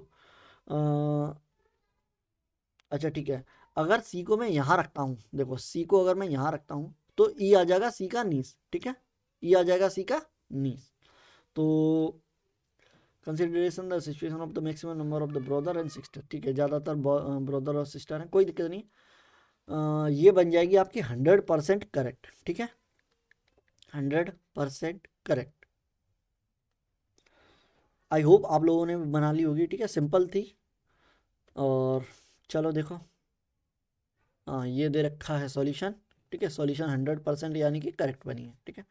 अच्छा ठीक है, अगर सी को मैं यहाँ रखता हूँ, देखो सी को अगर मैं यहाँ रखता हूँ तो ई आ जाएगा सी का नीस। ठीक है, ई आ जाएगा सी का नीस। तो consideration the situation of the maximum number of the brother and sister. ठीक है, ज़्यादातर ब्रदर और सिस्टर हैं, कोई दिक्कत नहीं। ये बन जाएगी आपकी 100% करेक्ट। ठीक है, 100% करेक्ट। आई होप आप लोगों ने बना ली होगी। ठीक है, सिंपल थी। और चलो देखो, हाँ ये दे रखा है सॉल्यूशन। ठीक है, सॉल्यूशन 100% यानी कि करेक्ट बनी है। ठीक है,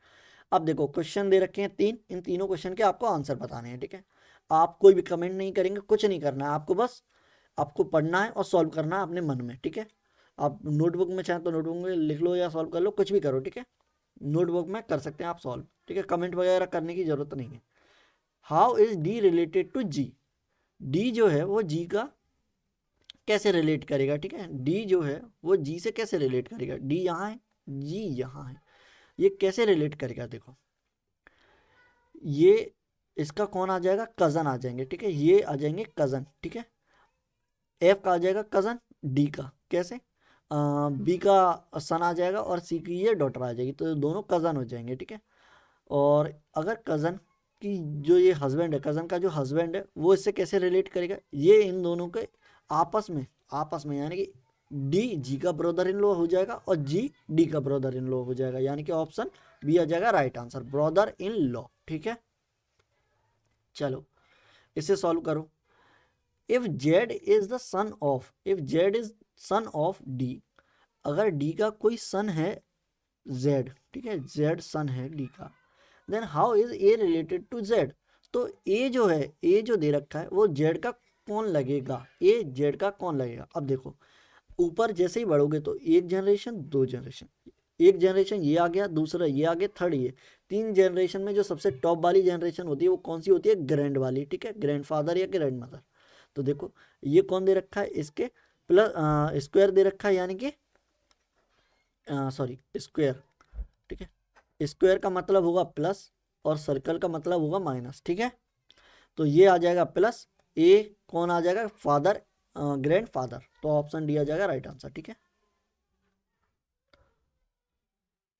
अब देखो क्वेश्चन दे रखे हैं 3, इन तीनों क्वेश्चन के आपको आंसर बताने हैं। ठीक है, आप कोई भी कमेंट नहीं करेंगे, कुछ नहीं करना है आपको, बस आपको पढ़ना है और सॉल्व करना है अपने मन में। ठीक है, आप नोटबुक में चाहें तो नोटबुक में लिख लो या सॉल्व कर लो, कुछ भी करो। ठीक है, नोटबुक में कर सकते हैं आप सॉल्व। ठीक है, कमेंट वगैरह करने की जरूरत नहीं है। How is D related to G. D जो है वो जी का कैसे रिलेट करेगा। ठीक है, डी जो है वो जी से कैसे रिलेट करेगा, डी यहाँ है जी यहाँ है, ये कैसे रिलेट करेगा। देखो ये इसका कौन आ जाएगा, कज़न आ जाएंगे। ठीक है, ये आ जाएंगे कज़न। ठीक है, एफ का आ जाएगा कज़न डी का, कैसे बी का सन आ जाएगा और सी की ये डॉटर आ जाएगी, तो दोनों कज़न हो जाएंगे। ठीक है, और अगर कज़न की जो ये हस्बैंड है, कज़न का जो हस्बैंड है वो इससे कैसे रिलेट करेगा, ये इन दोनों के आपस में यानी कि डी जी का ब्रदर इन लॉ हो जाएगा और जी डी का ब्रदर इन लॉ हो जाएगा, यानी कि ऑप्शन बी आ जाएगा right answer, brother in law. ठीक है, चलो इसे सॉल्व करो। If Z is the son of, if Z is son of D, अगर डी का कोई सन है जेड, ठीक है जेड सन है डी का, then how is A related to Z. तो ए जो है, ए जो दे रखा है वो जेड का कौन लगेगा, ए जेड का कौन लगेगा। अब देखो ऊपर जैसे ही बढ़ोगे तो एक जनरेशन, दो जनरेशन, एक जनरेशन ये आ गया, दूसरा ये आ गया, थर्ड ये, 3 जनरेशन में जो सबसे टॉप वाली जनरेशन होती है वो कौन सी होती है, ग्रैंड वाली। ठीक है, ग्रैंड फादर या ग्रैंड मदर। तो देखो ये कौन दे रखा है, इसके प्लस स्क्वायर दे रखा है, यानी कि सॉरी स्क्वायर। ठीक है, स्क्वायर का मतलब होगा प्लस और सर्कल का मतलब होगा माइनस। ठीक है, तो ये आ जाएगा प्लस, ए कौन आ जाएगा, फादर ग्रैंड फादर, तो ऑप्शन डी आ जाएगा राइट आंसर। ठीक है,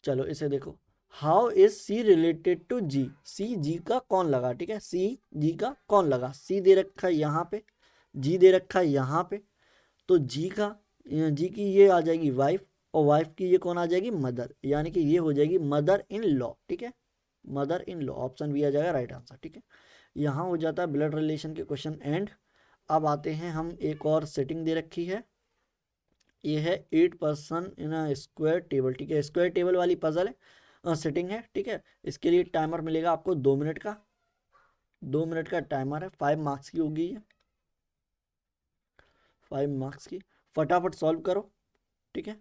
चलो इसे देखो, how is C related to G, C G का कौन लगा, ठीक है, सी जी का कौन लगा, सी दे रखा है यहाँ पे, जी दे रखा है यहाँ पे, तो जी का, जी की ये आ जाएगी वाइफ, और वाइफ की ये कौन आ जाएगी, मदर, यानी कि ये हो जाएगी मदर इन लॉ, ठीक है, मदर इन लॉ, ऑप्शन भी आ जाएगा राइट आंसर, ठीक है। यहाँ हो जाता है ब्लड रिलेशन के क्वेश्चन एंड। अब आते हैं हम, एक और सेटिंग दे रखी है, ये है 8 person in a square table, ठीक है, स्क्वायर टेबल वाली पजल है, सेटिंग है, ठीक है। इसके लिए टाइमर मिलेगा आपको 2 मिनट का, 2 मिनट का टाइमर है, 5 मार्क्स की होगी ये, 5 मार्क्स की, फटाफट सॉल्व करो, ठीक है,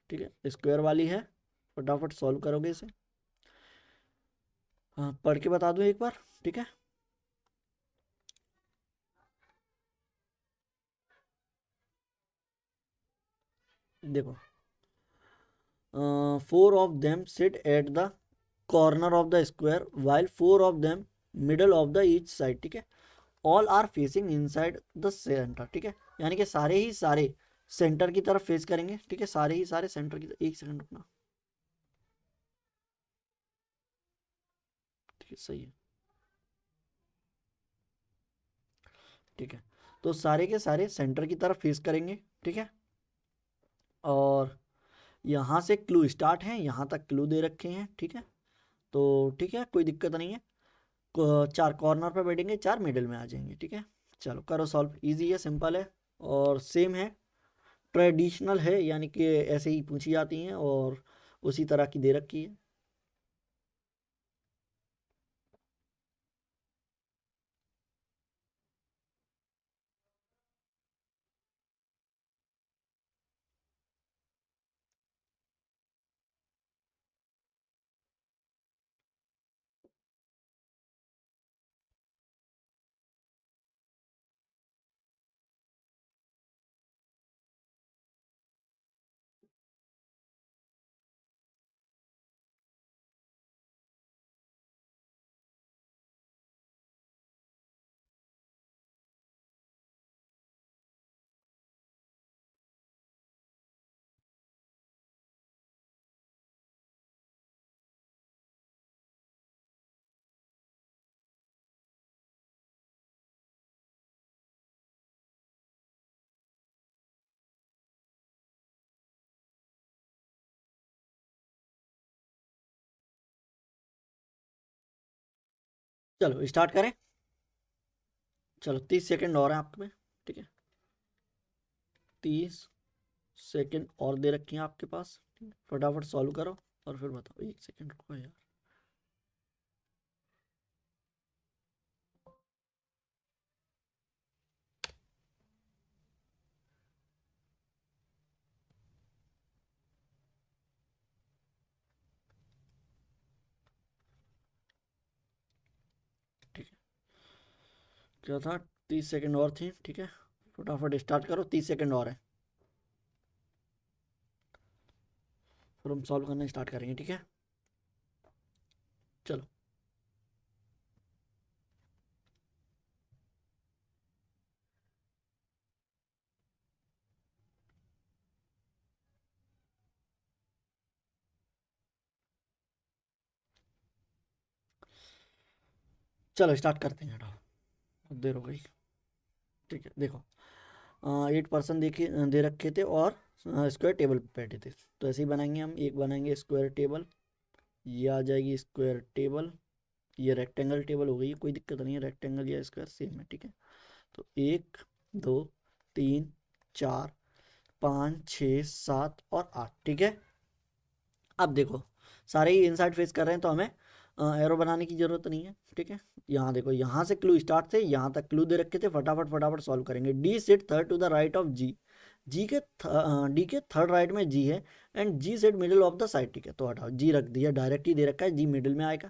ठीक है, स्क्वायर वाली है, फटाफट सॉल्व करोगे इसे। हाँ, पढ़ के बता दो एक बार, ठीक है। देखो, 4 of them sit at the corner of the square while 4 of them middle of the each side, ठीक है, all are facing inside the centre, ठीक है, यानी कि सारे ही सारे सेंटर की तरफ फेस करेंगे, ठीक है, सारे ही सारे सेंटर की तरफ, एक सेकंड रुकना, ठीक है, सही है, ठीक है, तो सारे के सारे सेंटर की तरफ फेस करेंगे, ठीक है, और यहाँ से क्लू स्टार्ट है, यहाँ तक क्लू दे रखे हैं, ठीक है, तो ठीक है, कोई दिक्कत नहीं है, 4 कॉर्नर पे बैठेंगे, 4 मिडिल में आ जाएंगे, ठीक है। चलो करो सॉल्व, इजी है, सिंपल है, और सेम है, ट्रेडिशनल है, यानी कि ऐसे ही पूछी जाती हैं और उसी तरह की दे रखी है। चलो स्टार्ट करें, चलो 30 सेकंड और है आपके में, ठीक है, 30 सेकंड और दे रखी हैं आपके पास, ठीक है? फटाफट सॉल्व करो और फिर बताओ, एक सेकंड रुको यार, ठीक है, क्या था, 30 सेकंड और थी, ठीक है, फटाफट स्टार्ट करो, 30 सेकंड और है, फिर हम सॉल्व करना स्टार्ट करेंगे, ठीक है, चलो, चलो स्टार्ट करते हैं, हटाओ, देर हो गई, ठीक है, देखो, 8 पर्सन देखे दे रखे थे और स्क्वायर टेबल पे बैठे थे, तो ऐसे ही बनाएंगे हम, एक बनाएंगे स्क्वायर टेबल, ये आ जाएगी स्क्वायर टेबल, ये रेक्टेंगल टेबल हो गई है, कोई दिक्कत नहीं है, रेक्टेंगल या स्क्वायर सेम है, ठीक है, तो 1 2 3 4 5 6 7 और 8, ठीक है। अब देखो, सारे ही इनसाइड फेस कर रहे हैं, तो हमें एरो बनाने की जरूरत नहीं है, ठीक है, यहाँ देखो, यहाँ से क्लू स्टार्ट थे, यहाँ तक क्लू दे रखे थे, फटाफट फटाफट सॉल्व करेंगे। D sit third to the right of G, G के डी के थर्ड राइट में जी है, and G sit middle of the side, ठीक है, तो हटाओ, जी रख दिया, डायरेक्ट ही दे रखा है, जी मिडिल में आएगा।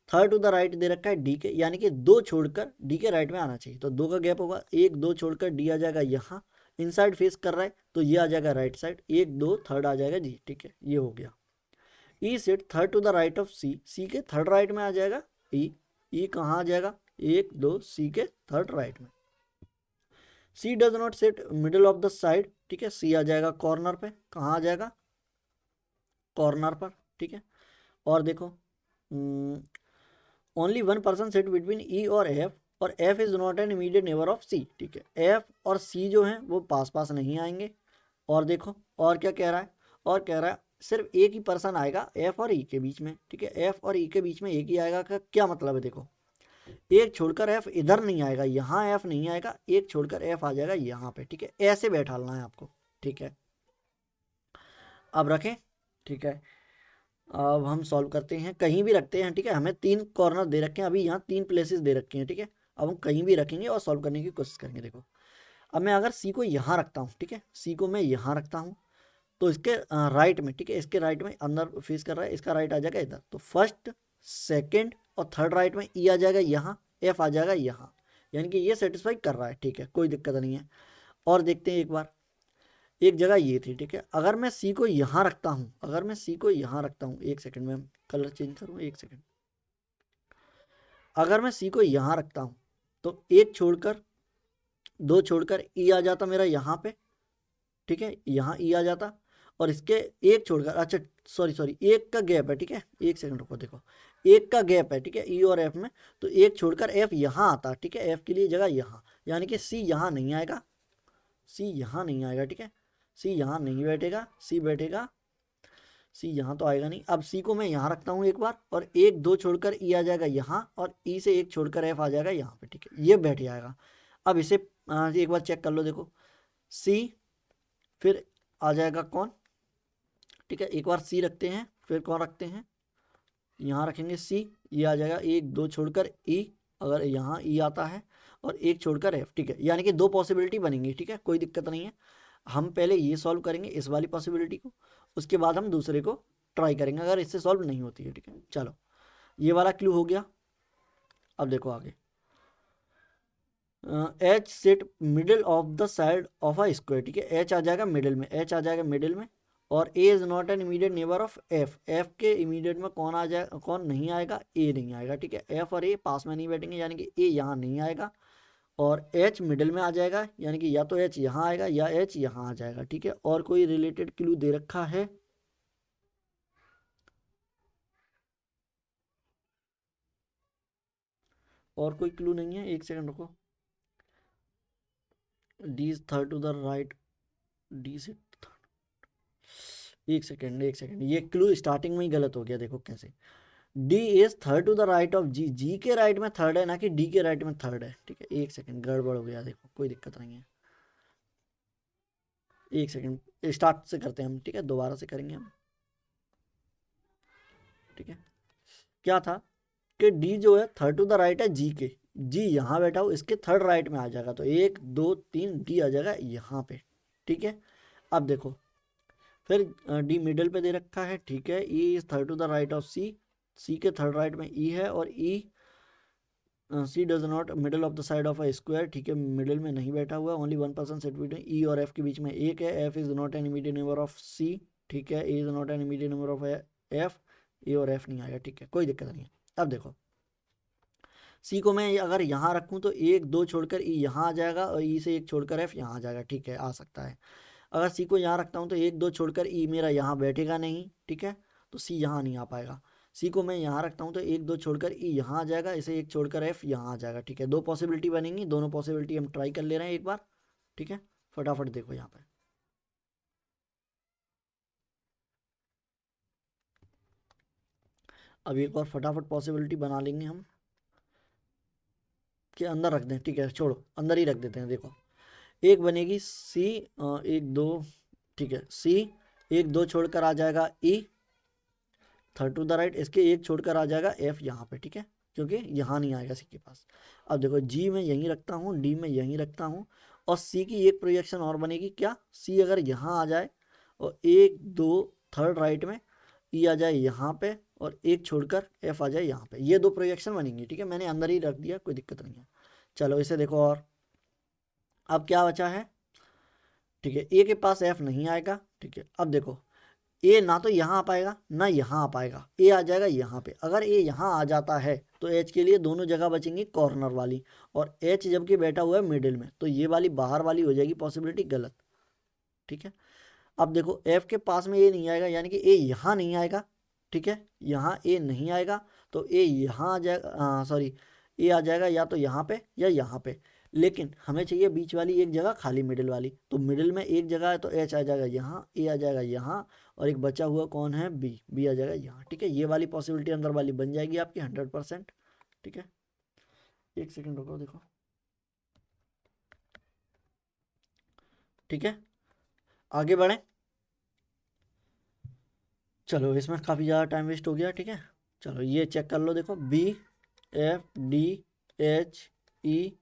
थर्ड टू द राइट दे रखा है डी के, यानी कि 2 छोड़कर डी के राइट में आना चाहिए, तो 2 का गैप होगा, 1 2 छोड़कर डी आ जाएगा यहाँ, इनसाइड फेस कर रहा है, तो ये आ जाएगा राइट साइड, 1 2 थर्ड आ जाएगा जी, ठीक है, ये हो गया। E sit third to the right of C, C के थर्ड राइट में आ जाएगा ई, ई कहाँ आ जाएगा, 1 2 सी के थर्ड राइट में। C does not sit middle of the side, ठीक है, सी आ जाएगा कॉर्नर पे, कहाँ आ जाएगा, कॉर्नर पर, ठीक है। और देखो only one person sit between E और F is not an immediate neighbour of C, ठीक है। एफ और सी जो हैं वो पास पास नहीं आएंगे। और देखो और क्या कह रहा है, और कह रहा है सिर्फ एक ही पर्सन आएगा एफ और ई के बीच में, ठीक है। एफ और ई के बीच में एक ही आएगा का क्या मतलब है, देखो एक छोड़कर एफ इधर नहीं आएगा, यहाँ एफ नहीं आएगा, एक छोड़कर एफ आ जाएगा यहाँ पे, ठीक है। ऐसे बैठालना है आपको, ठीक है। अब रखें, ठीक है। अब हम सॉल्व करते हैं, कहीं भी रखते हैं, ठीक है। हमें 3 कॉर्नर दे रखे हैं, अभी यहाँ 3 प्लेसेस दे रखे हैं, ठीक है। अब हम कहीं भी रखेंगे और सॉल्व करने की कोशिश करेंगे। देखो अब मैं अगर सी को यहाँ रखता हूँ, ठीक है, सी को मैं यहाँ रखता हूँ तो इसके राइट में, ठीक है, इसके राइट में अंदर फेस कर रहा है, इसका राइट आ जाएगा इधर, तो फर्स्ट सेकंड और थर्ड राइट में ई आ जाएगा यहाँ, एफ आ जाएगा यहाँ, यानी कि ये सेटिस्फाई कर रहा है, ठीक है, कोई दिक्कत नहीं है। और देखते हैं एक बार, एक जगह ये थी, ठीक है। अगर मैं सी को यहाँ रखता हूँ, अगर मैं सी को यहाँ रखता हूँ, एक सेकंड में कलर चेंज करूँ, एक सेकंड। अगर मैं सी को यहाँ रखता हूँ तो एक छोड़कर दो छोड़कर ई आ जाता मेरा यहाँ पे, ठीक है, यहाँ ई आ जाता। और इसके एक छोड़कर, अच्छा सॉरी सॉरी, एक का गैप है, ठीक है, एक सेकंड रुको, देखो एक का गैप है, ठीक है, ई और एफ में, तो एक छोड़कर एफ यहाँ आता, ठीक है, एफ के लिए जगह यहाँ, यानी कि सी यहाँ नहीं आएगा, सी यहाँ नहीं आएगा, ठीक है, सी यहाँ नहीं बैठेगा, सी बैठेगा, सी यहाँ तो आएगा नहीं। अब सी को मैं यहाँ रखता हूँ एक बार, और एक दो छोड़कर ई आ जाएगा यहाँ, और ई से एक छोड़कर एफ आ जाएगा यहाँ पे, ठीक है, ये बैठ जाएगा। अब इसे एक बार चेक कर लो, देखो सी फिर आ जाएगा कौन, ठीक है, एक बार सी रखते हैं, फिर कौन रखते हैं, यहाँ रखेंगे सी, ये आ जाएगा एक दो छोड़कर ई, अगर यहाँ ई आता है, और एक छोड़कर एफ, ठीक है, यानी कि 2 पॉसिबिलिटी बनेंगी, ठीक है, कोई दिक्कत नहीं है। हम पहले ये सॉल्व करेंगे इस वाली पॉसिबिलिटी को, उसके बाद हम दूसरे को ट्राई करेंगे अगर इससे सॉल्व नहीं होती है, ठीक है। चलो ये वाला क्लू हो गया। अब देखो आगे, H set middle of the side of a square, ठीक है, एच आ जाएगा मिडिल में, एच आ जाएगा मिडिल में, और A is not an immediate neighbour of F, F के इमीडिएट में कौन आ जाएगा, कौन नहीं आएगा, ए नहीं आएगा, ठीक है, एफ और ए पास में नहीं बैठेंगे, यानी कि ए यहाँ नहीं आएगा, और एच मिडिल में आ जाएगा, यानी कि या तो एच यहाँ आएगा या एच यहाँ आ जाएगा, ठीक है। और कोई रिलेटेड क्लू दे रखा है, और कोई क्लू नहीं है, एक सेकंड रुको, D is third to the right, D से एक सेकंड, ये क्लू स्टार्टिंग में ही गलत हो गया, देखो कैसे, D is third to the right of G, G के राइट में थर्ड है ना कि डी के राइट में थर्ड है, ठीक है, एक सेकंड गड़बड़ हो गया, देखो कोई दिक्कत नहीं है, एक सेकंड स्टार्ट से करते हैं हम, ठीक है, दोबारा से करेंगे हम, ठीक है। क्या था कि डी जो है थर्ड टू द राइट है जी के, जी यहाँ बैठा हो, इसके थर्ड राइट में आ जाएगा, तो 1 2 3 डी आ जाएगा यहाँ पे, ठीक है। अब देखो फिर डी मिडल पे दे रखा है, ठीक है, E is third to the right of C, C के थर्ड राइट में ई है, और E C does not middle of the side of a square, ठीक है, मिडल में नहीं बैठा हुआ, only one person sit between E और एफ के बीच में एक है, F is not an immediate neighbour of C, ठीक है, A is not an immediate neighbour of F, ए और एफ नहीं आएगा, ठीक है, कोई दिक्कत नहीं है। अब देखो सी को मैं अगर यहाँ रखूँ तो एक दो छोड़कर ई यहाँ आ जाएगा, और ई से एक छोड़कर एफ यहाँ आ जाएगा, ठीक है, आ सकता है। अगर सी को यहाँ रखता हूँ तो एक दो छोड़कर ई मेरा यहाँ बैठेगा नहीं, ठीक है, तो सी यहाँ नहीं आ पाएगा। सी को मैं यहाँ रखता हूँ तो एक दो छोड़कर ई यहाँ आ जाएगा, इसे एक छोड़कर एफ यहाँ आ जाएगा, ठीक है, 2 पॉसिबिलिटी बनेंगी, दोनों पॉसिबिलिटी हम ट्राई कर ले रहे हैं एक बार, ठीक है। फटाफट देखो यहाँ पे, अब एक और फटाफट पॉसिबिलिटी बना लेंगे हम, कि अंदर रख दें, ठीक है, छोड़ो अंदर ही रख देते हैं। देखो एक बनेगी सी, एक दो, ठीक है, सी एक दो छोड़कर आ जाएगा E third to the right, इसके एक छोड़कर आ जाएगा एफ यहाँ पे, ठीक है, क्योंकि यहाँ नहीं आएगा सी के पास। अब देखो जी मैं यहीं रखता हूँ, डी में यहीं रखता हूँ, और सी की एक प्रोजेक्शन और बनेगी, क्या, सी अगर यहाँ आ जाए और एक दो थर्ड राइट में ई आ जाए यहाँ पे, और एक छोड़कर एफ आ जाए यहाँ पे, ये 2 प्रोजेक्शन बनेंगी, ठीक है, मैंने अंदर ही रख दिया, कोई दिक्कत नहीं है। चलो इसे देखो, और अब क्या बचा है, ठीक है, ए के पास एफ नहीं आएगा, ठीक है। अब देखो ए ना तो यहाँ आ पाएगा ना यहाँ आ पाएगा, ए आ जाएगा यहाँ पे, अगर ए यहाँ आ जाता है तो एच के लिए दोनों जगह बचेंगी कॉर्नर वाली, और एच जबकि बैठा हुआ है मिडिल में, तो ये वाली बाहर वाली हो जाएगी पॉसिबिलिटी गलत, ठीक है। अब देखो एफ के पास में ए नहीं आएगा, यानी कि ए यहाँ नहीं आएगा, ठीक है, यहाँ ए नहीं आएगा, तो ए यहाँ आ जाएगा, सॉरी, ए आ जाएगा या तो यहाँ पे या यहाँ पे, लेकिन हमें चाहिए बीच वाली एक जगह खाली, मिडिल वाली, तो मिडिल में एक जगह है तो एच आ जाएगा यहाँ, ए आ जाएगा यहाँ, और एक बचा हुआ कौन है, बी, बी आ जाएगा यहाँ, ठीक है। ये वाली पॉसिबिलिटी अंदर वाली बन जाएगी आपकी 100%, ठीक है। एक सेकेंड रुको, देखो, ठीक है, आगे बढ़े। चलो इसमें काफ़ी ज़्यादा टाइम वेस्ट हो गया, ठीक है। चलो ये चेक कर लो, देखो B F D H E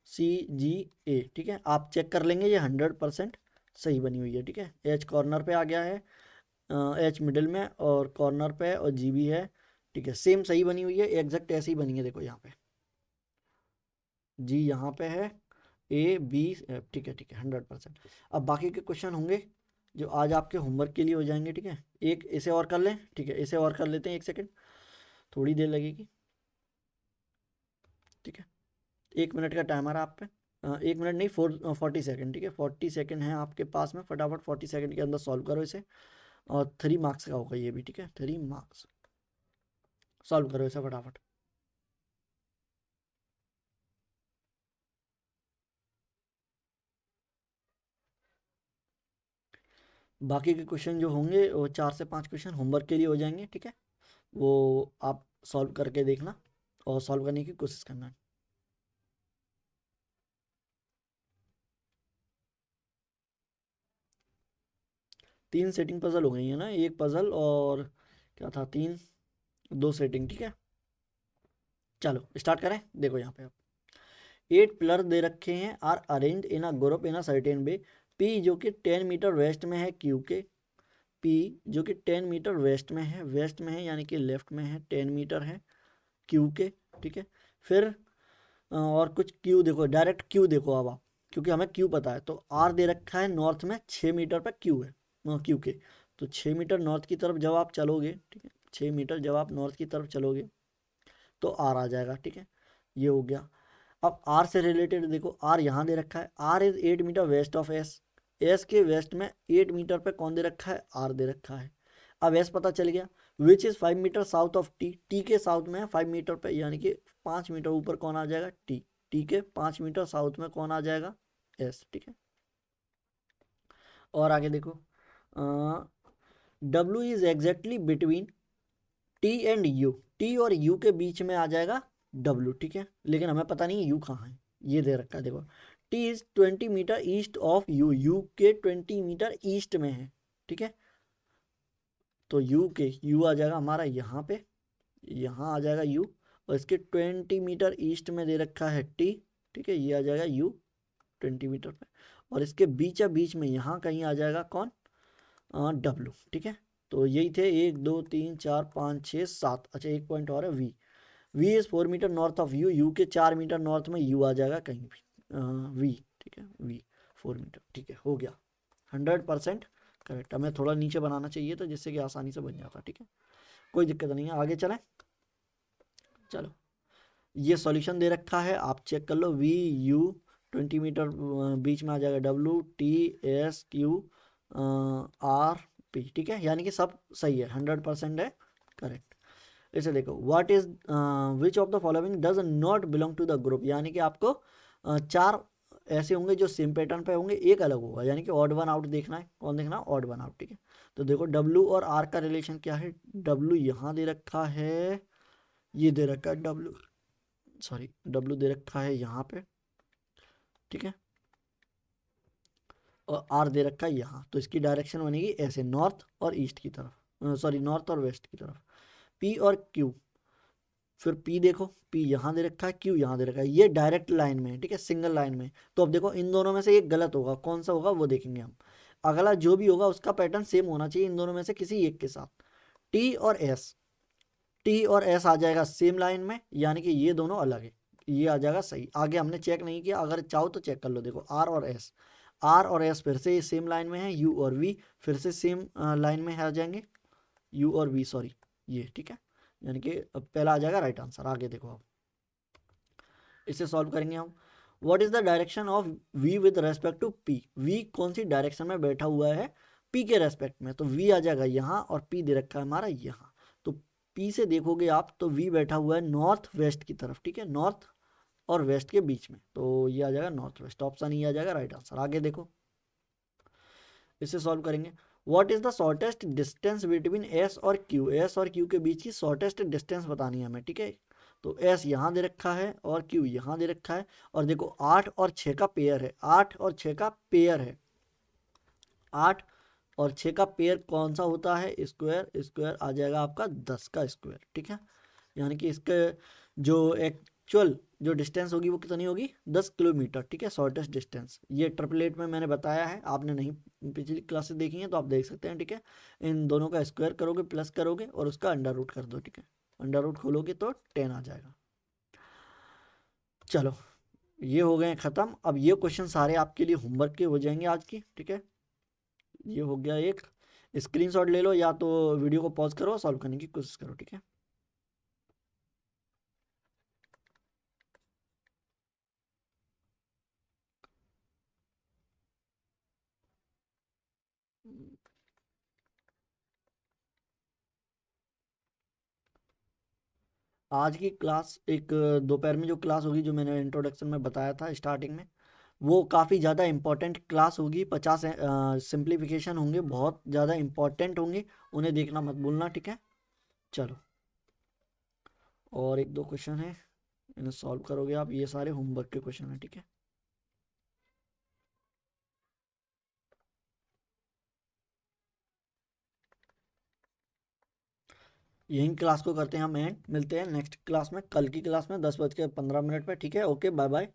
C G A, ठीक है, आप चेक कर लेंगे, ये 100% सही बनी हुई है, ठीक है। एच कॉर्नर पे आ गया है, एच मिडिल में और कॉर्नर पे है, और जी भी है, ठीक है, सेम सही बनी हुई है, एग्जैक्ट ऐसी ही बनी है, देखो यहाँ पे जी यहाँ पे है, ए बी एफ, ठीक है, ठीक है, 100%। अब बाकी के क्वेश्चन होंगे जो आज आपके होमवर्क के लिए हो जाएंगे, ठीक है। एक इसे और कर लें, ठीक है, इसे और कर लेते हैं, एक सेकंड, थोड़ी देर लगेगी, ठीक है। 1 मिनट का टाइमर आप पे, 1 मिनट नहीं, 40 सेकेंड, ठीक है, 40 सेकेंड है आपके पास में, फटाफट 40 सेकेंड के अंदर सॉल्व करो इसे, और 3 मार्क्स का होगा ये भी, ठीक है, 3 मार्क्स, सॉल्व करो इसे फटाफट। बाकी के क्वेश्चन जो होंगे वो 4 से 5 क्वेश्चन होमवर्क के लिए हो जाएंगे, ठीक है, वो आप सॉल्व करके देखना और सॉल्व करने की कोशिश करना। 3 सेटिंग पजल हो गई है ना, एक पजल और क्या था, 2 सेटिंग, ठीक है। चलो स्टार्ट करें, देखो यहाँ पे आप 8 पिलर दे रखे हैं, are arrange in a group in a certain way, P जो कि 10 मीटर वेस्ट में है क्यू के, पी जो कि 10 मीटर वेस्ट में है यानी कि लेफ्ट में है, 10 मीटर है क्यू के, ठीक है। फिर और कुछ क्यू देखो, डायरेक्ट क्यू देखो अब आप, क्योंकि हमें क्यू पता है, तो आर दे रखा है नॉर्थ में 6 मीटर पर क्यू है, क्यू के, तो 6 मीटर नॉर्थ की तरफ जब आप चलोगे, ठीक है, 6 मीटर जब आप नॉर्थ की तरफ चलोगे तो आर आ जाएगा, ठीक है, ये हो गया। अब आर से रिलेटेड देखो, आर यहाँ दे रखा है, R is 8 metre west of S, S के वेस्ट में 8 मीटर पे कौन दे रखा है, आर दे रखा है। अब एस पता चल गया, which is 5 metre south of T, T के साउथ में है 5 मीटर पे, यानी कि 5 मीटर ऊपर कौन आ जाएगा, टी, टी के 5 मीटर साउथ में कौन आ जाएगा, एस, ठीक है। और आगे देखो, W is exactly between T and you, T और यू के बीच में आ जाएगा डब्ल्यू, ठीक है, लेकिन हमें पता नहीं यू कहाँ है, ये दे रखा है देखो, T is 20 metre east of U, U के 20 मीटर ईस्ट में है, ठीक है, तो यू आ जाएगा हमारा यहाँ पे, यहाँ आ जाएगा यू, और इसके 20 मीटर ईस्ट में दे रखा है टी, ठीक है, ये आ जाएगा यू 20 मीटर पे, और इसके बीच में यहाँ कहीं आ जाएगा कौन, डब्लू, ठीक है। तो यही थे 1 2 3 4 5 6 7, अच्छा एक पॉइंट और है, V, V is 4 metre north of U, U के 4 मीटर नॉर्थ में यू आ जाएगा कहीं भी, वी, ठीक है, वी 4 मीटर, ठीक है, हो गया 100% करेक्ट। हमें थोड़ा नीचे बनाना चाहिए था जिससे कि आसानी से बन जाता, ठीक है, कोई दिक्कत नहीं है, आगे चलें। चलो ये सॉल्यूशन दे रखा है, आप चेक कर लो, वी यू 20 मीटर बीच में आ जाएगा W T S Q R P, ठीक है, यानी कि सब सही है, 100% है करेक्ट। इसे देखो, what is which of the following does not belong to the group, यानी कि आपको 4 ऐसे होंगे जो सेम पैटर्न पे होंगे, एक अलग होगा, यानी कि ऑड वन आउट देखना है, कौन देखना है, ऑड वन आउट, ठीक है। तो देखो डब्ल्यू और आर का रिलेशन क्या है, डब्ल्यू यहाँ दे रखा है, ये दे रखा है डब्ल्यू, सॉरी डब्ल्यू दे रखा है यहाँ पे, ठीक है, और आर दे रखा है यहाँ, तो इसकी डायरेक्शन बनेगी ऐसे, नॉर्थ और ईस्ट की तरफ, सॉरी नॉर्थ और वेस्ट की तरफ, पी और क्यू, फिर पी देखो, पी यहाँ दे रखा है, क्यू यहाँ दे रखा है, ये डायरेक्ट लाइन में है, ठीक है, सिंगल लाइन में। तो अब देखो इन दोनों में से एक गलत होगा, कौन सा होगा वो देखेंगे हम, अगला जो भी होगा उसका पैटर्न सेम होना चाहिए इन दोनों में से किसी एक के साथ, टी और एस, टी और एस आ जाएगा सेम लाइन में, यानी कि ये दोनों अलग है, ये आ जाएगा सही। आगे हमने चेक नहीं किया, अगर चाहो तो चेक कर लो, देखो आर और एस, आर और एस फिर से सेम लाइन में है, यू और वी फिर से सेम लाइन में आ जाएंगे, यू और वी, सॉरी ये, ठीक है, यानी कि पहला आ जाएगा राइट आंसर। आगे देखो आप, इसे सॉल्व करेंगे हम, what is the direction of V with respect to P, V कौन सी डायरेक्शन में बैठा हुआ है पी के रेस्पेक्ट में, तो वी आ जाएगा यहाँ और पी दे रखा है हमारा यहाँ। तो पी से देखोगे आप तो वी बैठा हुआ है नॉर्थ वेस्ट की तरफ, ठीक है, नॉर्थ और वेस्ट के बीच में, तो ये आ जाएगा नॉर्थ वेस्ट, ऑप्शन ये आ जाएगा राइट आंसर। आगे देखो, इसे सॉल्व करेंगे। What is the shortest distance between S और क्यू, एस और क्यू के बीच की शॉर्टेस्ट डिस्टेंस बतानी है हमें, ठीक है। तो एस यहाँ दे रखा है और क्यू यहाँ दे रखा है, और देखो 8 और 6 का पेयर है, 8 और 6 का पेयर है, 8 और 6 का पेयर कौन सा होता है, स्क्वायर, स्क्वायर आ जाएगा आपका 10 का स्क्वायर, ठीक है। यानी कि इसके जो एक्चुअल जो डिस्टेंस होगी वो कितनी होगी, 10 किलोमीटर, ठीक है, शॉर्टेस्ट डिस्टेंस। ये ट्रिपलेट में मैंने बताया है, आपने नहीं पिछली क्लासेस देखी हैं तो आप देख सकते हैं, ठीक है। इन दोनों का स्क्वायर करोगे, प्लस करोगे और उसका अंडर रूट कर दो, ठीक है, अंडर रूट खोलोगे तो 10 आ जाएगा। चलो, ये हो गए ख़त्म। अब ये क्वेश्चन सारे आपके लिए होमवर्क के हो जाएंगे आज की, ठीक है। ये हो गया एक, स्क्रीनशॉट ले लो या तो वीडियो को पॉज करो, सॉल्व करने की कोशिश करो, ठीक है। आज की क्लास एक दोपहर में जो क्लास होगी, जो मैंने इंट्रोडक्शन में बताया था स्टार्टिंग में, वो काफ़ी ज़्यादा इंपॉर्टेंट क्लास होगी। 50 सिंप्लीफिकेशन होंगे, बहुत ज़्यादा इंपॉर्टेंट होंगे, उन्हें देखना मत भूलना, ठीक है। चलो, और एक दो क्वेश्चन है, इन्हें सॉल्व करोगे आप, ये सारे होमवर्क के क्वेश्चन हैं, ठीक है। यही क्लास को करते हैं हम एंड, मिलते हैं नेक्स्ट क्लास में, कल की क्लास में 10:15 पे, ठीक है। Okay, bye bye.